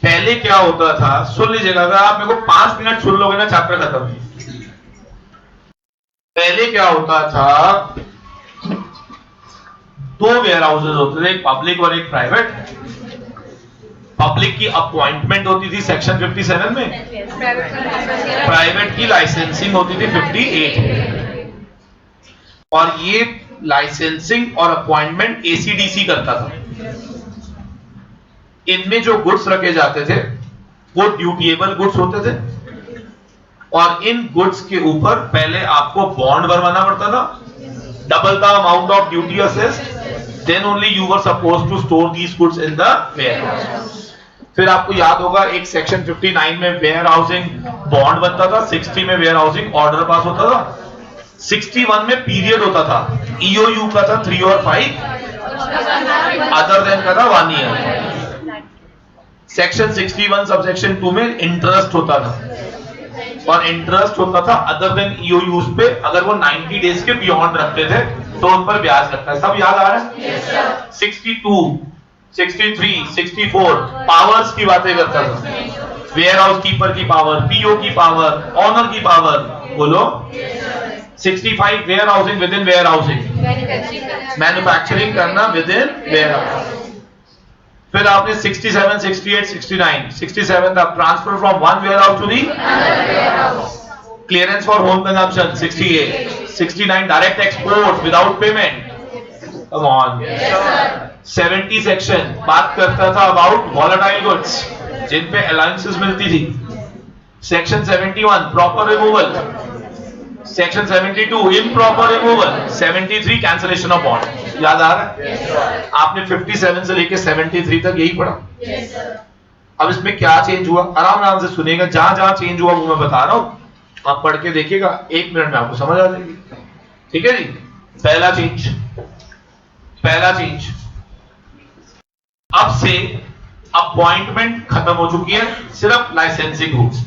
पहले क्या होता था, सुन लीजिएगा, अगर आप मेरे को 5 मिनट सुन लोगे ना चैप्टर खत्म। पहले क्या होता था, 2 वेयर हाउसेज होते थे, एक पब्लिक और एक प्राइवेट। पब्लिक की अपॉइंटमेंट होती थी सेक्शन 57 में, प्राइवेट की लाइसेंसिंग होती थी 58। और ये लाइसेंसिंग और अपॉइंटमेंट एसीडीसी करता था। इनमें जो गुड्स रखे जाते थे वो ड्यूटीएबल गुड्स होते थे, और इन गुड्स के ऊपर पहले आपको बॉन्ड भरवाना पड़ता था, double the amount of duty assessed, then only you were supposed to store these goods in the warehouse. फिर आपको याद होगा एक सेक्शन 59 में वेयर हाउसिंग बॉन्ड बनता था, 60 में वेयर हाउसिंग ऑर्डर पास होता था, 61 में पीरियड होता था, ईओयू का था 3 और 5, अदर देन का था 1 ईयर। सेक्शन 61 सबसेक्शन 2 में इंटरेस्ट होता था, और इंटरेस्ट होता था अदर देन ईओयूज पे, अगर वो 90 डेज के बियॉन्ड रखते थे तो उन पर ब्याज लगता है। सब याद आ रहा है? 62, 63, 64 पावर्स की बातें करता था, वेयर हाउस कीपर की पावर, पीओ की पावर, ऑनर की पावर। बोलो। 65 warehousing within warehousing, manufacturing करना विद इन वेयर हाउस। फिर आपने 67, 68, 69, 67 था transfer from one warehouse to the clearance for home consumption, 68, 69 direct export without payment. Come on. 70 section बात करता था अबाउट वॉलेटाइल गुड्स जिन पे अलाउंसेस मिलती थी। Section 71 proper removal, section 72 improper removal, 73 cancellation of bond. याद आ रहा है? आपने 57 से लेके 73 तक यही पढ़ा। अब इसमें क्या चेंज हुआ, आराम आराम से सुनिएगा, जहां जहां चेंज हुआ वो मैं बता रहा हूं, आप पढ़ के देखिएगा, 1 मिनट में आपको समझ आ जाएगी। ठीक है जी। पहला चेंज, अब से अपॉइंटमेंट खत्म हो चुकी है, सिर्फ लाइसेंसिंग रूल्स।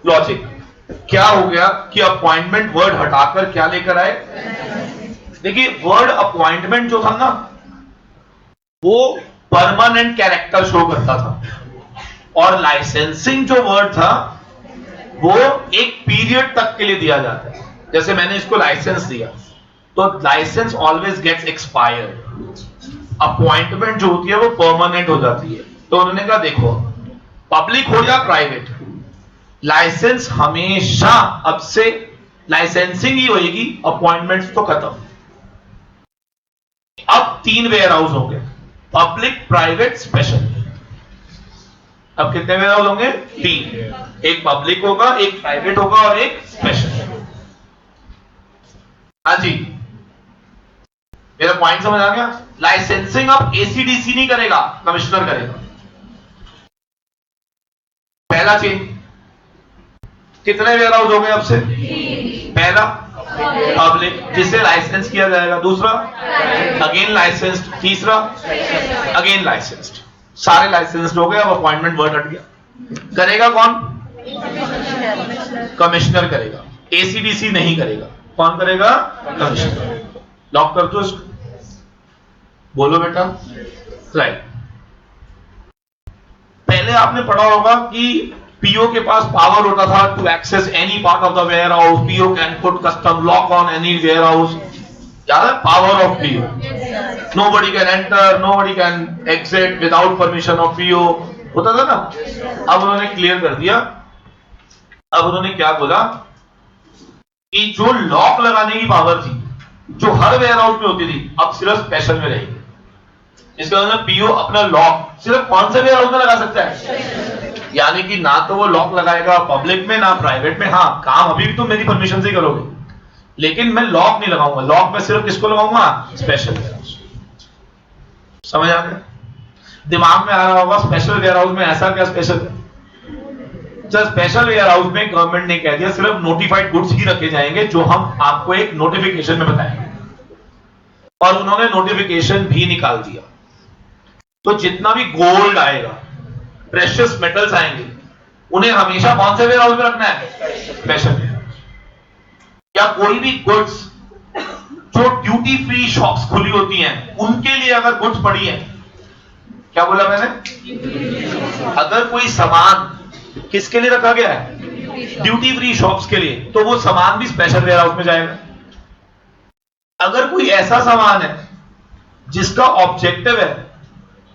लॉजिक क्या हो गया कि अपॉइंटमेंट वर्ड हटाकर क्या लेकर आए? देखिए वर्ड अपॉइंटमेंट जो था ना वो परमानेंट कैरेक्टर शो करता था, और लाइसेंसिंग जो वर्ड था वो एक पीरियड तक के लिए दिया जाता है। जैसे मैंने इसको लाइसेंस दिया तो license always gets expired, appointment जो होती है वो परमानेंट हो जाती है। तो उन्होंने कहा देखो पब्लिक हो या प्राइवेट, लाइसेंस हमेशा अब से लाइसेंसिंग ही होगी, अपॉइंटमेंट्स तो खत्म। अब 3 वेयर हाउस होंगे, पब्लिक, प्राइवेट, स्पेशल। अब कितने वेयर हाउस होंगे? 3। एक पब्लिक होगा, एक प्राइवेट होगा और एक स्पेशल। हाँ जी, मेरा पॉइंट समझ आ गया? लाइसेंसिंग अब एसीडीसी नहीं करेगा, कमिश्नर करेगा। पहला चेंज। कितने वेयर हाउस हो गए अब से? पहला पब्लिक, जिसे लाइसेंस किया जाएगा। दूसरा अगेन लाइसेंस्ड। तीसरा अगेन लाइसेंस्ड। सारे लाइसेंस्ड हो गए। अब अपॉइंटमेंट वर्ड हट गया। करेगा कौन? कमिश्नर करेगा, एसीडीसी नहीं करेगा। कौन करेगा? कमिश्नर। लॉक कर दो इसको। बोलो बेटा। राइट। पहले आपने पढ़ा होगा कि पीओ के पास पावर होता था to access any part of the warehouse. PO can put custom lock on any warehouse. याद है? Power of PO. Nobody can enter, nobody can exit without permission of PO, होता था ना। अब उन्होंने क्लियर कर दिया। अब उन्होंने क्या बोला कि जो लॉक लगाने की पावर थी, जो हर वेयर हाउस में होती थी, अब सिर्फ स्पेशल में रहेगी। इसका मतलब पीओ अपना लॉक सिर्फ कौन से वेयर हाउस में लगा सकता है? यानी कि ना तो वो लॉक लगाएगा पब्लिक में, ना प्राइवेट में। हाँ, काम अभी भी तुम मेरी परमिशन से करोगे, लेकिन मैं लॉक नहीं लगाऊंगा। लॉक में सिर्फ किसको लगाऊंगा? Special warehouse. समझ आ गया? दिमाग में आ रहा होगा स्पेशल वेयर हाउस में ऐसा क्या स्पेशल है? स्पेशल वेयर हाउस में गवर्नमेंट ने कह दिया सिर्फ नोटिफाइड गुड्स ही रखे जाएंगे, जो हम आपको एक नोटिफिकेशन में बताएंगे। और उन्होंने नोटिफिकेशन भी निकाल दिया। तो जितना भी गोल्ड आएगा, प्रेशियस मेटल्स आएंगे, उन्हें हमेशा कौन से वेयर हाउस में रखना है? Special warehouse. या कोई भी गुड्स जो ड्यूटी फ्री शॉप्स खुली होती हैं, उनके लिए अगर गुड्स पड़ी हैं, क्या बोला मैंने? अगर कोई सामान किसके लिए रखा गया है? ड्यूटी फ्री शॉप्स के लिए, तो वो सामान भी स्पेशल वेयर हाउस में जाएगा। अगर कोई ऐसा सामान है जिसका ऑब्जेक्टिव है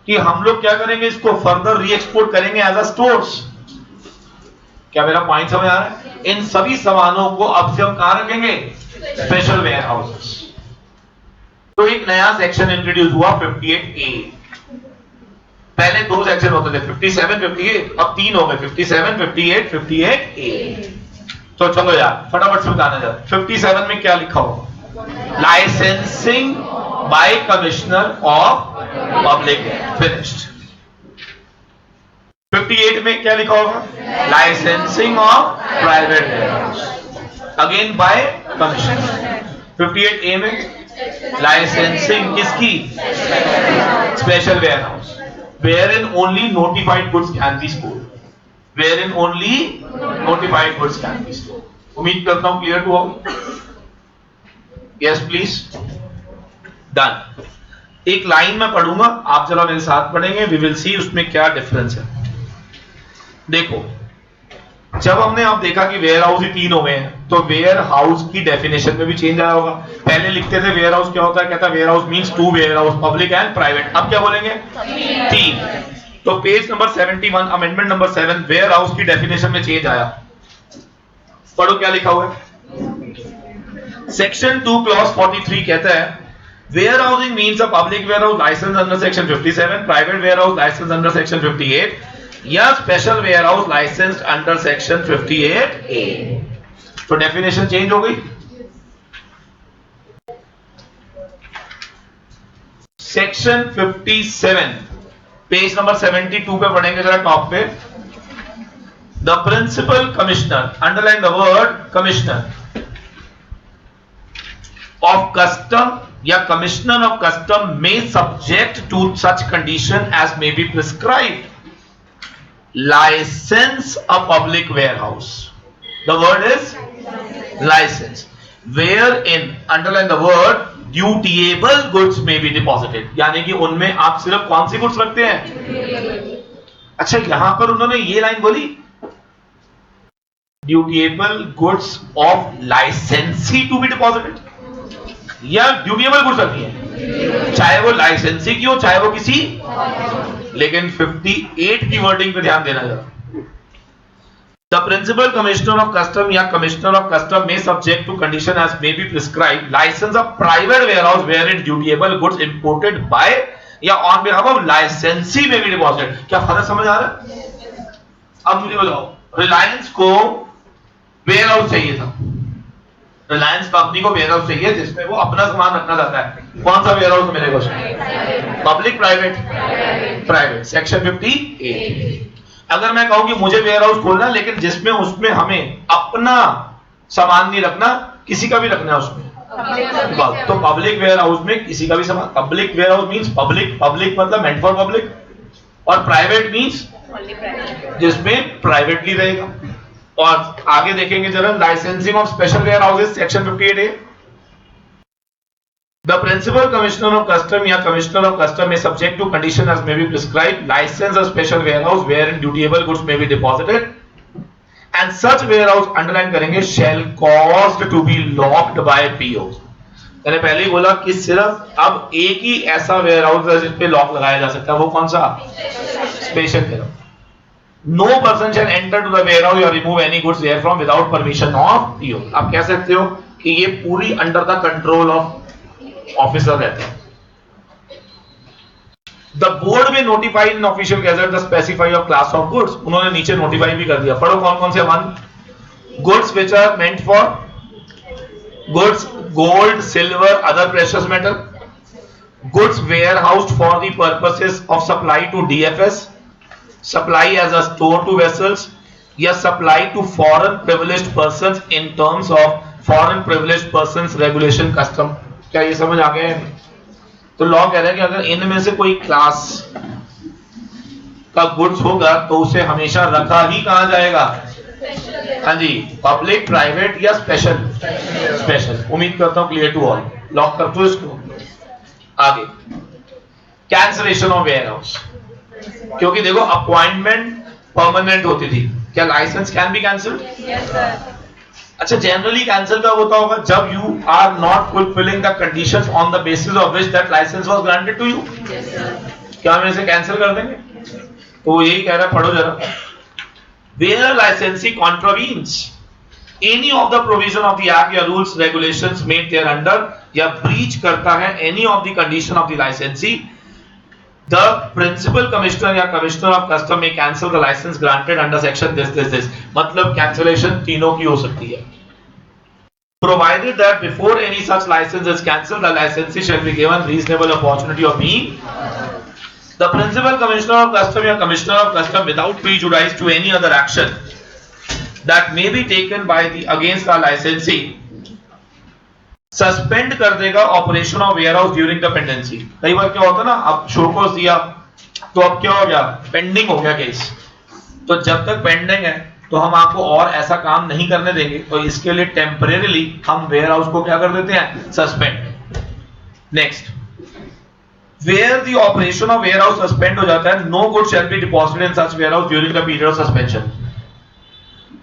कि हम लोग क्या करेंगे, इसको फर्दर री एक्सपोर्ट करेंगे एज अ स्टोर्स। क्या मेरा पॉइंट समझ आ रहा है? इन सभी सामानों को अब से हम कहां रखेंगे? Special warehouses. तो एक नया सेक्शन इंट्रोड्यूस हुआ 58A। पहले 2 सेक्शन होते थे, 57, 58। अब 3 हो गए, 57, 58, 58A। तो चलो यार फटाफट से बताने जाते। 57 में क्या लिखा होगा? Licensing by commissioner of public. Finished. 58 में क्या लिखा होगा? Licensing of private warehouse, again by commissioner. 58A में लाइसेंसिंग किसकी? Special warehouse, wherein only notified goods can be stored, wherein only notified goods can be stored. उम्मीद करता हूं clear to all. Yes please. Done. एक लाइन में पढ़ूंगा, आप जरा मेरे साथ पढ़ेंगे, वी विल सी उसमें क्या डिफरेंस है। देखो, जब हमने अब देखा कि वेयर हाउस ही 3 हो गए हैं, तो वेयर हाउस की डेफिनेशन में भी चेंज आया होगा। पहले लिखते थे वेयर हाउस क्या होता है, कहता है warehouse means 2 warehouse, public and private. अब क्या बोलेंगे? 3। तो page number 71, amendment number 7, warehouse की डेफिनेशन में चेंज आया। पढ़ो क्या लिखा हुआ है। सेक्शन 2 क्लॉज 43 कहता है warehousing means a public warehouse license under section 57, private warehouse license under section 58 या special warehouse licensed under section 58A। तो डेफिनेशन चेंज हो गई। सेक्शन 57 पेज नंबर 72 पे पढ़ेंगे जरा टॉप पे। The principal commissioner, underline the word commissioner of custom या कमिश्नर ऑफ कस्टम में subject to such condition as may be prescribed license a public warehouse. The word is license, wherein underline the word dutiable goods may be deposited. यानी कि उनमें आप सिर्फ कौन सी गुड्स रखते हैं? अच्छा, यहां पर उन्होंने ये लाइन बोली ड्यूटिएबल गुड्स ऑफ लाइसेंसी टू बी डिपॉजिटेड, या ड्यूटिएबल गुड्स रखी है, चाहे वो लाइसेंसी की हो चाहे वो किसी लेकिन 58 की वर्डिंग पे ध्यान देना जरा। The principal commissioner of custom या commissioner of custom may subject to condition as may be prescribed license a private warehouse wherein dutiable goods imported by या on behalf of licensee may be deposited। क्या फर्क समझ आ रहा है? अब मुझे बताओ, रिलायंस को वेयर हाउस चाहिए था, रिलायंस कंपनी को वेयर हाउस चाहिए जिसमें वो अपना सामान रखना चाहता है। कौन सा वेयर हाउस मिलेगा उसमें? Public private? Private, section 58। अगर मैं कहूं कि मुझे वेयर हाउस खोलना है लेकिन जिसमें उसमें हमें अपना सामान नहीं रखना, किसी का भी रखना है उसमें, तो पब्लिक वेयर हाउस में किसी का भी सामान। Public warehouse means public, public मतलब मेंट फॉर पब्लिक, और प्राइवेट मींस जिसमें प्राइवेटली रहेगा। और आगे देखेंगे जरा, licensing of special warehouses section 58A। The principal commissioner of custom या commissioner of custom may subject to condition as may be prescribed license a special warehouse wherein dutiable goods may be deposited and such warehouse underline करेंगे shall caused to be locked by PO। मैंने पहले ही बोला कि सिर्फ अब एक ही ऐसा वेयर हाउस है जिस पे लॉक लगाया जा सकता है, वो कौन सा? Special warehouse. No person shall enter to the warehouse or remove any goods therefrom without permission of PO। आप कह सकते हो कि ये पूरी under the control of officer रहते हैं। द बोर्ड में notify in official gazette the specify of class of goods. उन्होंने नीचे नोटिफाई भी कर दिया, पढ़ो कौन कौन से अमान। Goods which are meant for goods gold silver other precious metal, goods warehoused for the purposes of supply to DFS, supply as a store to vessels, या supply to foreign privileged persons in terms of foreign privileged persons regulation custom. क्या ये समझ आ गया? तो लॉ कह रहा है कि अगर इनमें से कोई क्लास का गुड्स होगा तो उसे हमेशा रखा ही कहां जाएगा? हाँ जी, पब्लिक, प्राइवेट या स्पेशल? स्पेशल। उम्मीद करता हूं क्लियर टू ऑल। लॉक कर दो इसको। आगे कैंसलेशन ऑफ वेयर हाउस, क्योंकि देखो अपॉइंटमेंट परमानेंट होती थी, क्या license can be cancelled? Yes sir. अच्छा, जनरली कैंसिल कब होता होगा? जब you are not fulfilling the conditions on the basis of which that license was granted to you. क्या हम इसे कैंसिल कर देंगे? तो यही कह रहा है, पढ़ो जरा। Where licensee contravenes any of the provision of the act या rules regulations made thereunder, या ब्रीच करता है any of the condition of the licensee, the principal commissioner या commissioner of custom may cancel the license granted under section this। मतलब cancellation तीनों की हो सकती है। Provided that before any such license is cancelled, the licensee shall be given reasonable opportunity of being the principal commissioner of custom या commissioner of custom without prejudice to any other action that may be taken by the against the licensee suspend कर देगा operation of warehouse during the pendency. कई बार क्या होता है ना, अब शोकॉज दिया तो अब क्या हो गया? पेंडिंग हो गया केस। तो जब तक पेंडिंग है तो हम आपको और ऐसा काम नहीं करने देंगे, तो इसके लिए टेम्परेरीली हम वेयर हाउस को क्या कर देते हैं? Suspend. Next, where the operation of warehouse suspend हो जाता है, no goods shall be deposited in such warehouse during the period of suspension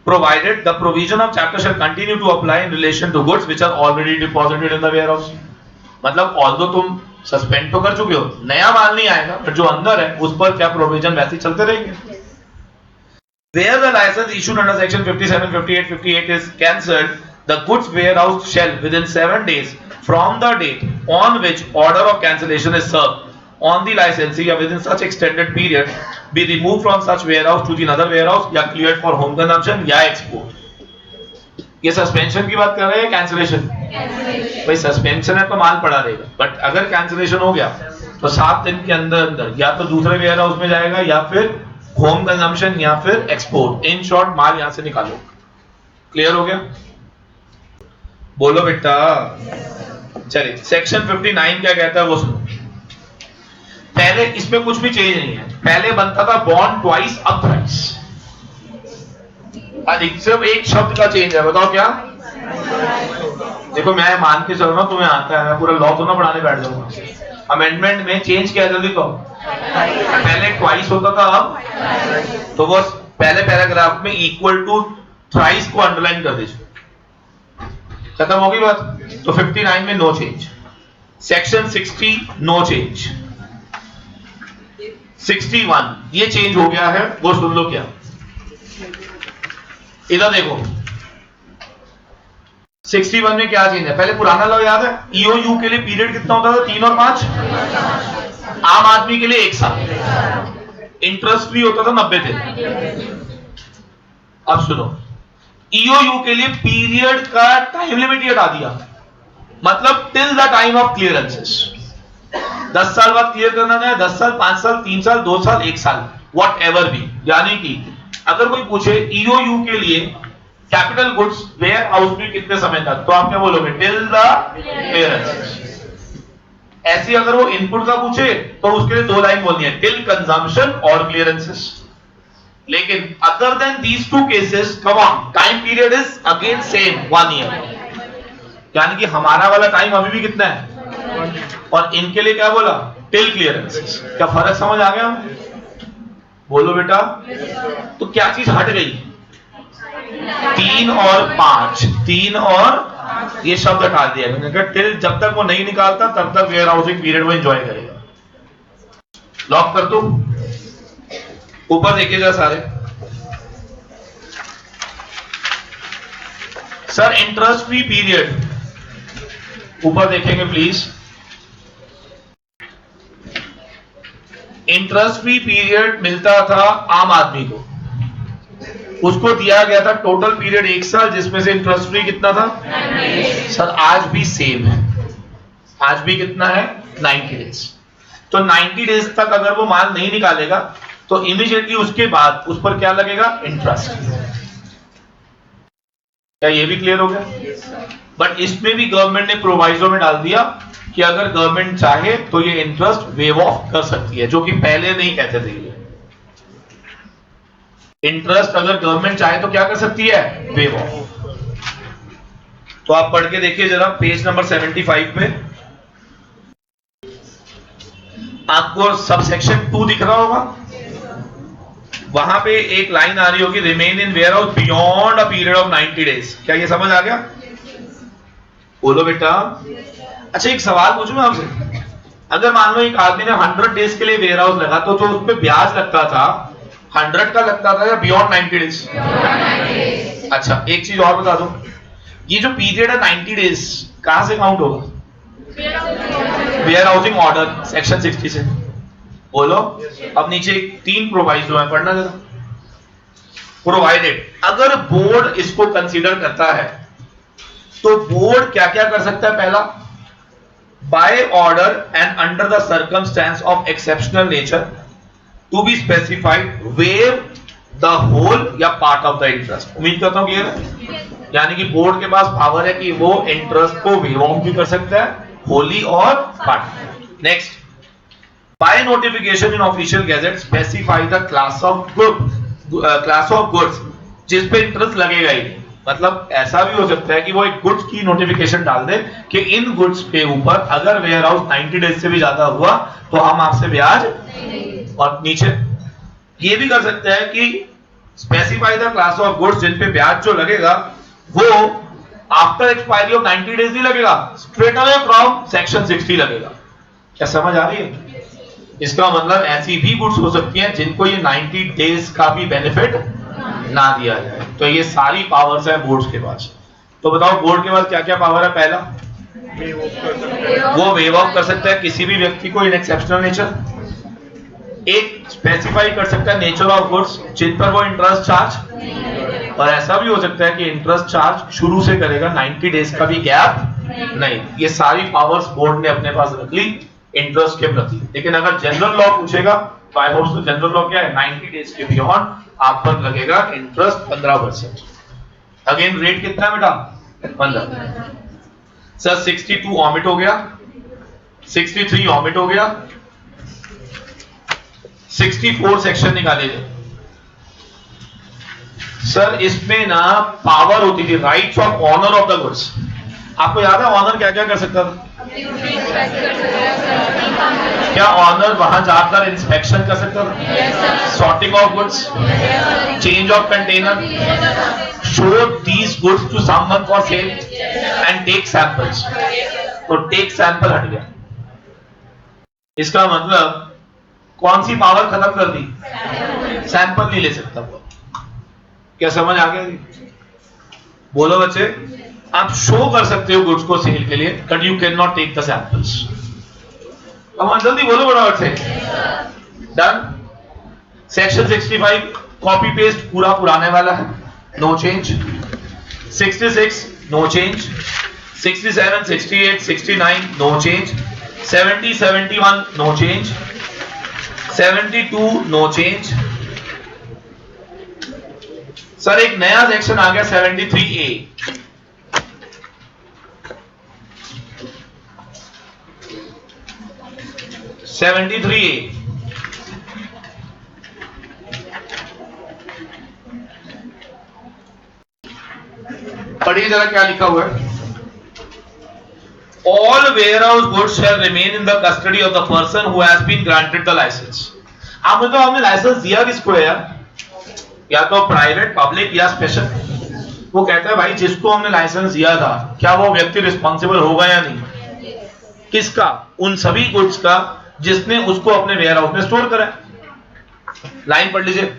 provided the provision of chapter shall continue to apply in relation to goods which are already deposited in the warehouse। मतलब although तुम सस्पेंड तो कर चुके हो, नया माल नहीं आएगा, पर जो अंदर है उस पर क्या प्रोविजन वैसे ही चलते रहेंगे। Where the license issued under section 57, 58, 58 is cancelled, the goods warehouse shall within 7 days from the date on which order of cancellation is served on the licensee या within such extended period be removed from such warehouse to the another warehouse या cleared for home consumption या export। ये सस्पेंशन की बात कर रहे हैं, कैंसिलेशन? भाई सस्पेंशन है तो माल पड़ा रहेगा, बट अगर कैंसिलेशन हो गया तो 7 दिन के अंदर अंदर या तो दूसरे वेयर हाउस में जाएगा या फिर होम कंजम्पशन या फिर एक्सपोर्ट। इन शॉर्ट माल यहां से निकालो। क्लियर हो गया? बोलो बेटा। चलिए, सेक्शन 59 क्या कहता है वो सुनो। पहले इसमें कुछ भी चेंज नहीं है, पहले बनता था बॉन्ड ट्वाइस अब थ्राइस। अधिक सिर्फ एक शब्द का चेंज है, बताओ क्या? देखो मैं मान के चल रहा हूं, तुम्हें आता है, मैं पूरा लॉ तो ना पढ़ाने बैठ जाऊंगा। अमेंडमेंट में चेंज किया जल्दी कहो। पहले ट्वाइस होता था, अब तो बस पहले पैराग्राफ में इक्वल टू थ्राइस को अंडरलाइन कर दीजिए, खत्म होगी बात। तो 59 में no change, section 60 no change, 61 ये चेंज हो गया है, वो सुन लो क्या। इधर देखो 61 में क्या चेंज है। पहले पुराना लॉ याद है, ईओयू के लिए पीरियड कितना होता था, 3 और 5। आम आदमी के लिए 1 साल, इंटरेस्ट फ्री होता था 90 दिन। अब सुनो, ईओयू के लिए पीरियड का टाइम लिमिट हटा दिया, मतलब till the time of clearances. 10 साल बाद क्लियर करना है, 10 साल, 5 साल, 3 साल, 2 साल, 1 साल, वॉट एवर भी। यानी कि अगर कोई पूछे ईओयू के लिए कैपिटल गुड्स वेयर हाउस में कितने समय तक, तो आप क्या बोलोगे, टिल द क्लियरेंसेस। ऐसे अगर वो इनपुट का पूछे तो उसके लिए 2 लाइन बोलनी है, टिल कंजम्पशन और क्लियरेंसेस। लेकिन other than these 2 cases, come on, time period is again same 1 year. यानी कि हमारा वाला टाइम अभी भी कितना है, और इनके लिए क्या बोला, टिल क्लियरेंसेस। क्या फर्क समझ आ गया, बोलो बेटा। तो क्या चीज हट गई, 3 और 5, 3 और ये शब्द हटा दिया मैंने, टिल जब तक वो नहीं निकालता तब तक वेयर हाउसिंग पीरियड में एंजॉय करेगा। लॉक कर दो। ऊपर देखिएगा सारे। सर इंटरेस्ट फ्री पीरियड ऊपर देखेंगे प्लीज। इंटरेस्ट फ्री पीरियड मिलता था आम आदमी को, उसको दिया गया था टोटल पीरियड 1 साल, जिसमें से इंटरेस्ट फ्री कितना था, सर आज भी सेम है, आज भी कितना है, 90 डेज। तो 90 डेज तक अगर वो माल नहीं निकालेगा तो इमीडिएटली उसके बाद उस पर क्या लगेगा, इंटरेस्ट। क्या ये भी क्लियर हो गया। बट इसमें भी गवर्नमेंट ने प्रोवाइजो में डाल दिया कि अगर गवर्नमेंट चाहे तो ये इंटरेस्ट वेव ऑफ कर सकती है, जो कि पहले नहीं कहते थे। इंटरेस्ट अगर गवर्नमेंट चाहे तो क्या कर सकती है, वेव ऑफ। तो आप पढ़ के देखिए जरा पेज नंबर 75 पे आपको सब सेक्शन 2 दिख रहा होगा, वहां पे एक लाइन आ रही होगी, remain in warehouse beyond a period of 90 days. क्या ये समझ आ गया, बोलो बेटा। अच्छा एक सवाल पूछूं मैं आपसे, अगर मान लो एक आदमी ने 100 डेज के लिए वेयर हाउस लगा, तो जो उस पर ब्याज लगता था 100 का लगता था या बियॉन्ड 90 डेज? अच्छा एक चीज और बता दो, ये जो पीरियड है 90 डेज कहां से काउंट होगा, वेयर हाउसिंग ऑर्डर सेक्शन 60 से। बोलो। अब नीचे 3 प्रोवाइजो है, पढ़ना जरा। प्रोवाइडेड, अगर बोर्ड इसको कंसीडर करता है तो बोर्ड क्या क्या कर सकता है, पहला, by order and under the circumstance of exceptional nature to be specified waive the whole या पार्ट ऑफ द इंटरेस्ट। उम्मीद करता हूं क्लियर है। यानी कि बोर्ड के पास पावर है कि वो इंटरेस्ट को वेव ऑफ भी कर सकता है, होली और part. Next, by notification in official gazette specify the class of goods जिस पे इंटरेस्ट लगेगा ही। मतलब ऐसा भी हो सकता है कि वो एक गुड्स की नोटिफिकेशन डाल दे कि इन गुड्स के ऊपर अगर वेयर हाउस 90 डेज से भी ज्यादा हुआ तो हम आपसे ब्याज, और नीचे ये भी कर सकते हैं कि specify the class of goods जिन पे ब्याज जो लगेगा वो आफ्टर एक्सपायरी ऑफ 90 डेज ही लगेगा, स्ट्रेट अवे फ्रॉम सेक्शन 60 लगेगा। क्या समझ आ रही है? इसका मतलब ऐसी भी गुड्स हो सकती हैं जिनको ये 90 डेज का भी बेनिफिट ना दिया जाए। तो ये सारी पावर्स है बोर्ड के पास। तो बताओ बोर्ड के पास क्या क्या पावर है। पहला, वो वेव ऑफ कर सकता है किसी भी व्यक्ति को इन एक्सेप्शनल नेचर। एक स्पेसिफाई कर सकता है नेचर ऑफ गुड्स जिन पर वो इंटरेस्ट चार्ज, और ऐसा भी हो सकता है कि इंटरेस्ट चार्ज शुरू से करेगा, 90 डेज का भी गैप नहीं। ये सारी पावर्स बोर्ड ने अपने पास रख ली इंटरेस्ट के प्रति। लेकिन अगर जनरल लॉ पूछेगा तो आई होप जनरल लॉ क्या है, 90 डेज के बियॉन्ड आप पर लगेगा इंटरेस्ट 15%। अगेन रेट कितना है बेटा, 15। सर 62 ऑमिट हो गया, 63 ऑमिट हो गया, 64 सेक्शन निकाले थे। सर इसमें ना पावर होती थी rights of owner of the goods. आपको याद है ऑनर क्या क्या कर सकता था? क्या ऑनर वहां जाकर इंस्पेक्शन कर सकता था? Sorting of goods, change of container, show these goods to someone for sale and take samples. तो टेक सैंपल हट गया। इसका मतलब कौन सी पावर खत्म कर दी? सैंपल नहीं ले सकता वो। क्या समझ आ गया? बोलो बच्चे, आप शो कर सकते हो गुड्स को सेल के लिए, but you can not take the samples. अब जल्दी बोलो बराबर से। डन। सेक्शन 65 कॉपी पेस्ट पूरा पुराने वाला है, no change. 66 no change. 67 68 69 no change. 70 71 no change. 72 no change. Sir एक नया सेक्शन आ गया 73A। 73A पढ़िए जरा क्या लिखा हुआ है। All warehouse goods shall remain in the custody of the person who has been granted the license। आप मतलब हमने लाइसेंस दिया किसको है यार? या तो प्राइवेट, पब्लिक या स्पेशल। वो कहता है भाई जिसको हमने लाइसेंस दिया था, क्या वो व्यक्ति रिस्पॉन्सिबल होगा या नहीं? किसका? उन सभी गुड्स का जिसने उसको अपने वेयरहाउस में स्टोर करा है। लाइन पढ़ लीजिए।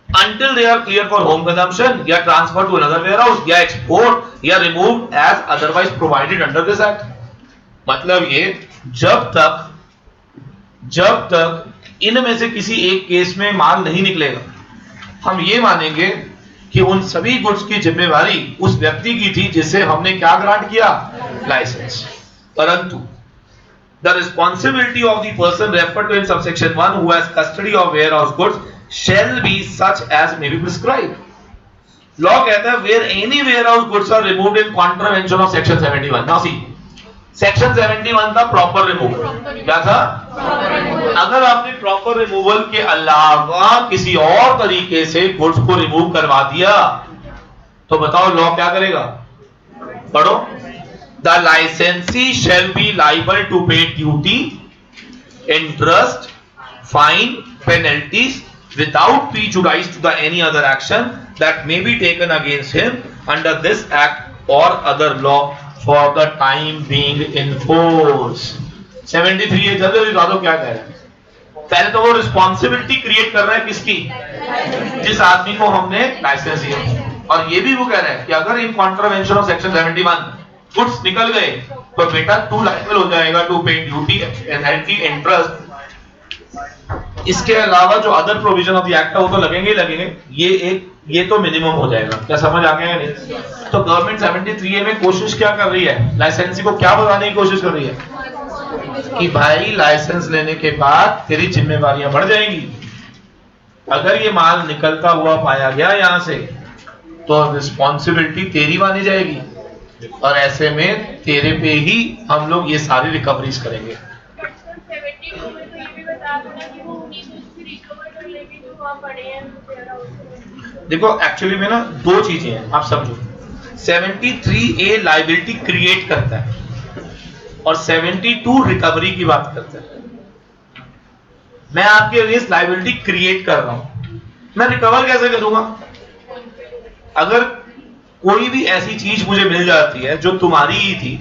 Until they are clear for home consumption या transfer to another warehouse या export या removed as otherwise provided under this act। मतलब ये जब तक इनमें से किसी एक केस में माल नहीं निकलेगा, हम ये मानेंगे कि उन सभी गुड्स की जिम्मेवारी उस व्यक्ति की थी जिसे हमने क्या ग्रांट किया? लाइसेंस। परंतु the responsibility of the person referred to in subsection 1 who has custody of warehouse goods shall be such as may be prescribed। Law कहता है where any warehouse goods are removed in contravention of section 71। now see section 71 था प्रॉपर रिमूवल। क्या था? अगर आपने प्रॉपर रिमूवल के अलावा किसी और तरीके से गुड्स को रिमूव करवा दिया तो बताओ लॉ क्या करेगा? पढ़ो। The licensee shall be liable to pay duty, interest, fine, penalties without prejudice to the any other action that may be taken against him under this act or other law for the time being in force। 73 ये जल्दी बता दो क्या कह रहा है। पहले तो वो रिस्पॉन्सिबिलिटी क्रिएट कर रहा है किसकी? जिस आदमी को हमने लाइसेंस दिया। और ये भी वो कह रहा है कि अगर इन कॉन्ट्रावेंशन ऑफ सेक्शन 71 गुड्स निकल गए तो बेटा तू लायबल हो जाएगा टू पे ड्यूटी, पेनल्टी, इंटरेस्ट। इसके अलावा जो other provision of the act है वो तो लगेंगे ही लगेंगे। ये तो मिनिमम हो जाएगा। क्या समझ आ गया नहीं? तो गवर्नमेंट 73A में कोशिश क्या कर रही है? लाइसेंसी को क्या बताने की कोशिश कर रही है कि भाई लाइसेंस लेने के बाद तेरी जिम्मेवारियां बढ़ जाएंगी। अगर ये माल निकलता हुआ पाया गया यहां से तो रिस्पॉन्सिबिलिटी तेरी मानी जाएगी और ऐसे में तेरे पे ही हम लोग ये सारी रिकवरीज करेंगे। देखो एक्चुअली में ना दो चीजें हैं, आप समझो। 73A लायबिलिटी क्रिएट करता है और 72 रिकवरी की बात करता है। मैं आपके अगेंस्ट लायबिलिटी क्रिएट कर रहा हूं, मैं रिकवर कैसे करूंगा? अगर कोई भी ऐसी चीज मुझे मिल जाती है जो तुम्हारी ही थी,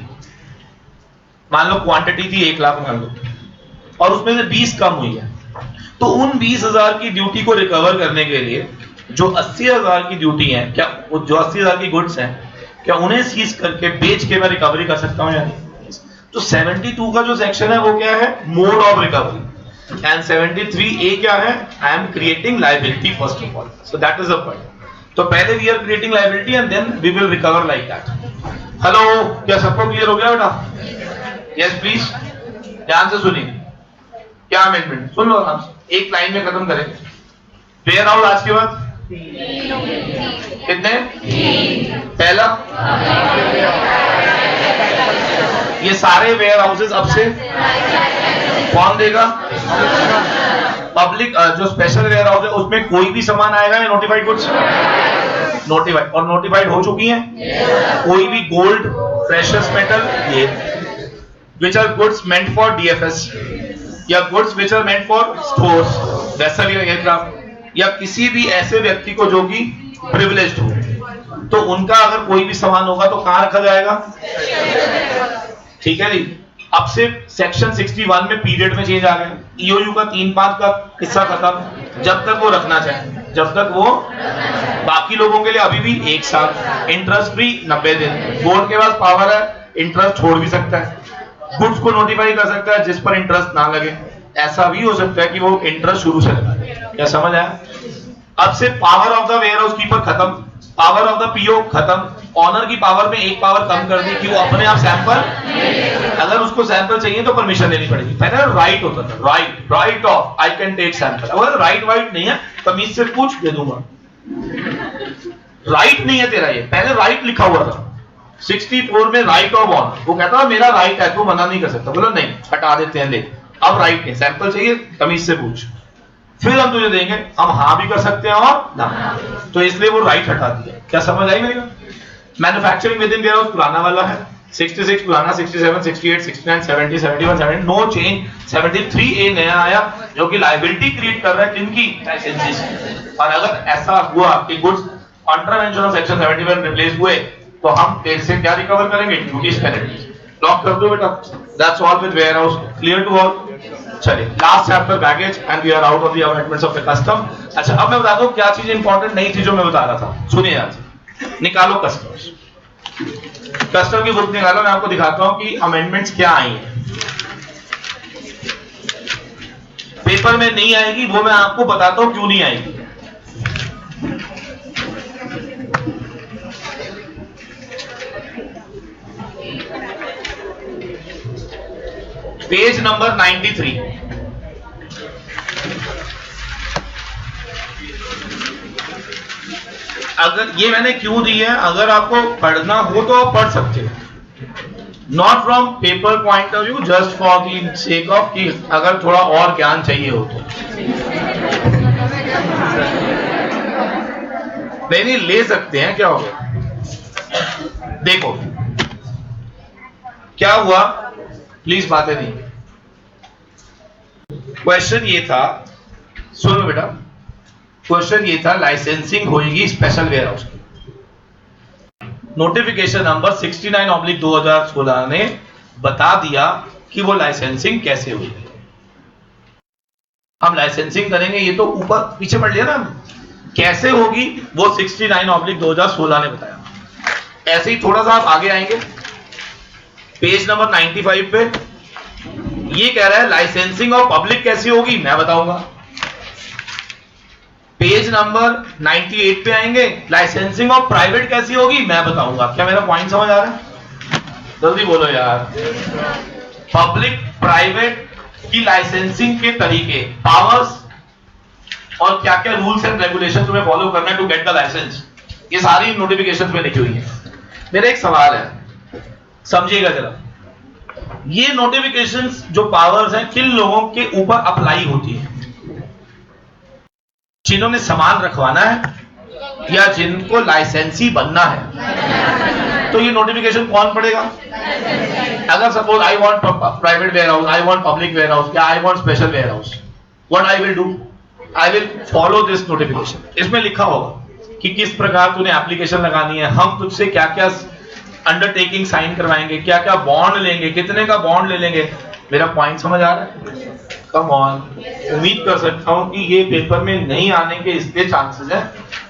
मान लो क्वांटिटी थी 1 लाख मान लो, और उसमें से 20 कम हुई है, तो उन 20,000 की ड्यूटी को रिकवर करने के लिए जो 80,000 की ड्यूटी है, क्या वो जो 80,000 की गुड्स हैं, क्या उन्हें सीज करके बेच के मैं रिकवरी कर सकता हूं या नहीं? तो 72 का जो सेक्शन है वो क्या है? Mode of recovery. And 73A क्या है? I am creating liability first of all. So that is the point. तो पहले we are creating liability and then we will recover like that. Hello, क्या सबको क्लियर हो गया बेटा? यस प्लीज, ध्यान से सुनिए। क्या अमेंडमेंट? सुन लो आराम से, एक लाइन में खत्म करें। वेयर हाउस आज के बाद कितने? पहला, ये सारे वेयर हाउसेज अब से कौन देगा? पब्लिक। जो स्पेशल वेयर हाउस है उसमें कोई भी सामान आएगा या नोटिफाइड गुड्स? नोटिफाइड। और नोटिफाइड हो चुकी हैं। कोई भी गोल्ड, प्रेशियस मेटल, ये which are goods meant for DFS या goods which are meant for stores, vessel या एयरक्राफ्ट, या किसी भी ऐसे व्यक्ति को जो कि प्रिविलेज्ड हो, तो उनका अगर कोई भी सामान होगा तो कहां रखा जाएगा? ठीक है जी। अब से सेक्शन 61 में पीरियड में चेंज आ गया, ईओयू का 3-5 का हिस्सा खत्म, जब तक वो रखना चाहे, जब तक वो, बाकी लोगों के लिए अभी भी 1 साल, इंटरेस्ट फ्री 90 दिन, बोर्ड के पास पावर है इंटरेस्ट छोड़ भी सकता है, गुड्स को नोटिफाई कर सकता है जिस पर इंटरेस्ट ना लगे, ऐसा भी हो सकता है कि वो इंटरेस्ट शुरू से लगा दे। क्या समझ आया? अब से power of the warehouse keeper खत्म, पावर ऑफ द पीओ खत्म, ऑनर की पावर में एक पावर कम कर दी कि वो अपने आप सैंपल, अगर उसको सैंपल चाहिए तो परमिशन लेनी पड़ेगी। पहले राइट होता था, right of I can take sample, अगर राइट वाइट नहीं है तमीज से पूछ दे दूंगा, राइट नहीं है तेरा, ये पहले राइट लिखा हुआ था 64 में, राइट ऑफ ऑनर, वो कहता है मेरा राइट है, तू मना नहीं कर सकता, बोला नहीं हटा देते हैं, ले अब राइट नहीं, सैंपल चाहिए तमीज से पूछ, फिर हम तुझे देंगे, हम हाँ भी कर सकते हैं और ना, तो इसलिए वो राइट हटा दिया। क्या समझ आई मेरी बात? Manufacturing within warehouse पुराना वाला है, 66 पुराना, 67, 68, 69, 70, 71, 70 नो चेंज, 73A नया आया जो कि लायबिलिटी क्रिएट कर रहा है किनकी, लाइसेंसेस। और अगर ऐसा हुआ कि goods contravention of section 71 replace हुए तो हम तेल से क्या रिकवर करेंगे, ड्यूटीज पेनल्टी। लॉक कर दो बेटा, that's all with warehouse, clear to all. चलिए last chapter baggage and we are out of the amendments of the custom. अच्छा अब मैं बता दूं क्या चीज इंपॉर्टेंट नहीं थी जो मैं बता रहा था, सुनिए यार, निकालो कस्टम्स, कस्टम की बुक निकालो, मैं आपको दिखाता हूं कि अमेंडमेंट्स क्या आई हैं। पेपर में नहीं आएगी वो मैं आपको बताता हूं क्यों नहीं आएगी। पेज नंबर 93, अगर ये मैंने क्यों दी है, अगर आपको पढ़ना हो तो आप पढ़ सकते हो, not from paper point of view, just for the sake of कि अगर थोड़ा और ज्ञान चाहिए हो तो नहीं ले सकते हैं, क्या हो गया। देखो क्या हुआ, प्लीज बातें नहीं, क्वेश्चन ये था, सुनो बेटा, क्वेश्चन ये था लाइसेंसिंग होगी स्पेशल वेयर हाउस की। नोटिफिकेशन नंबर 69/2016 ने बता दिया कि वो लाइसेंसिंग कैसे होगी। हम लाइसेंसिंग करेंगे, ये तो ऊपर पीछे पढ़ लिया ना, कैसे होगी वो 69/2016 ने बताया। ऐसे ही थोड़ा सा आप आगे आएंगे पेज नंबर 95 पे, ये कह रहा है लाइसेंसिंग ऑफ पब्लिक कैसी होगी, मैं बताऊंगा। पेज नंबर 98 पे आएंगे, लाइसेंसिंग ऑफ प्राइवेट कैसी होगी, मैं बताऊंगा। क्या मेरा पॉइंट समझ आ रहा है? जल्दी बोलो यार। पब्लिक प्राइवेट की लाइसेंसिंग के तरीके, पावर्स और क्या क्या रूल्स एंड रेगुलेशन तुम्हें फॉलो करना है टू गेट द लाइसेंस, ये सारी नोटिफिकेशन में लिखी हुई है। मेरा एक सवाल है, समझिएगा जरा, ये नोटिफिकेशंस जो पावर्स हैं किन लोगों के ऊपर अप्लाई होती है? जिन्होंने सामान रखवाना है या जिनको लाइसेंसी बनना है। तो ये नोटिफिकेशन कौन पढ़ेगा? अगर suppose I want private warehouse, I want public warehouse, या I want special warehouse, what I will do, I will follow this notification. इसमें लिखा होगा कि किस प्रकार तूने एप्लीकेशन लगानी है, हम तुझसे क्या क्या अंडरटेकिंग साइन करवाएंगे, क्या क्या बॉन्ड लेंगे, कितने का बॉन्ड ले लेंगे। मेरा पॉइंट समझ आ रहा है? कम ऑन, उम्मीद कर सकता हूं कि ये पेपर में नहीं आने के इसलिए चांसेस हैं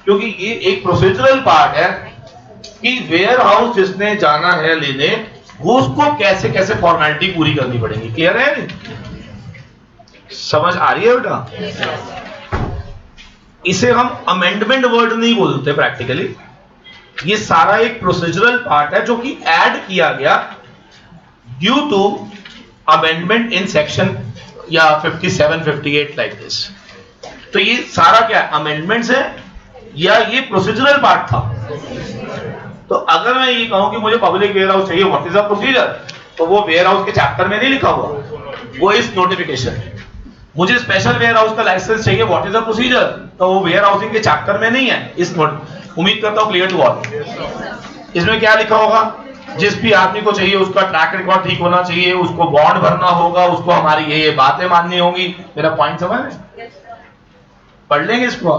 क्योंकि ये एक प्रोसीजरल पार्ट है कि वेयर हाउस जिसने जाना है लेने, वो उसको कैसे कैसे फॉर्मेलिटी पूरी करनी पड़ेगी। क्लियर है? समझ आ रही है बेटा? इसे हम अमेंडमेंट वर्ड नहीं बोलते प्रैक्टिकली, ये सारा एक प्रोसीजरल पार्ट है जो कि ऐड किया गया due to amendment in section या 57, 58 लाइक दिस। तो ये सारा क्या अमेंडमेंट्स है या ये प्रोसीजरल पार्ट था। तो अगर मैं ये कहूं कि मुझे पब्लिक वेयर हाउस चाहिए, व्हाट इज द प्रोसीजर, तो वो वेयर हाउस के चैप्टर में नहीं लिखा हुआ, वो इस नोटिफिकेशन में। मुझे स्पेशल वेयर हाउस का लाइसेंस चाहिए, व्हाट इज द प्रोसीजर, तो वो वेयर हाउसिंग के चैप्टर में नहीं है इस नोट। उम्मीद करता हूं क्लियर टू ऑल। इसमें क्या लिखा होगा, जिस भी आदमी को चाहिए उसका ट्रैक रिकॉर्ड ठीक होना चाहिए, उसको बॉन्ड भरना होगा, उसको हमारी ये बातें माननी होगी। मेरा पॉइंट समझ में? पढ़ लेंगे इसको,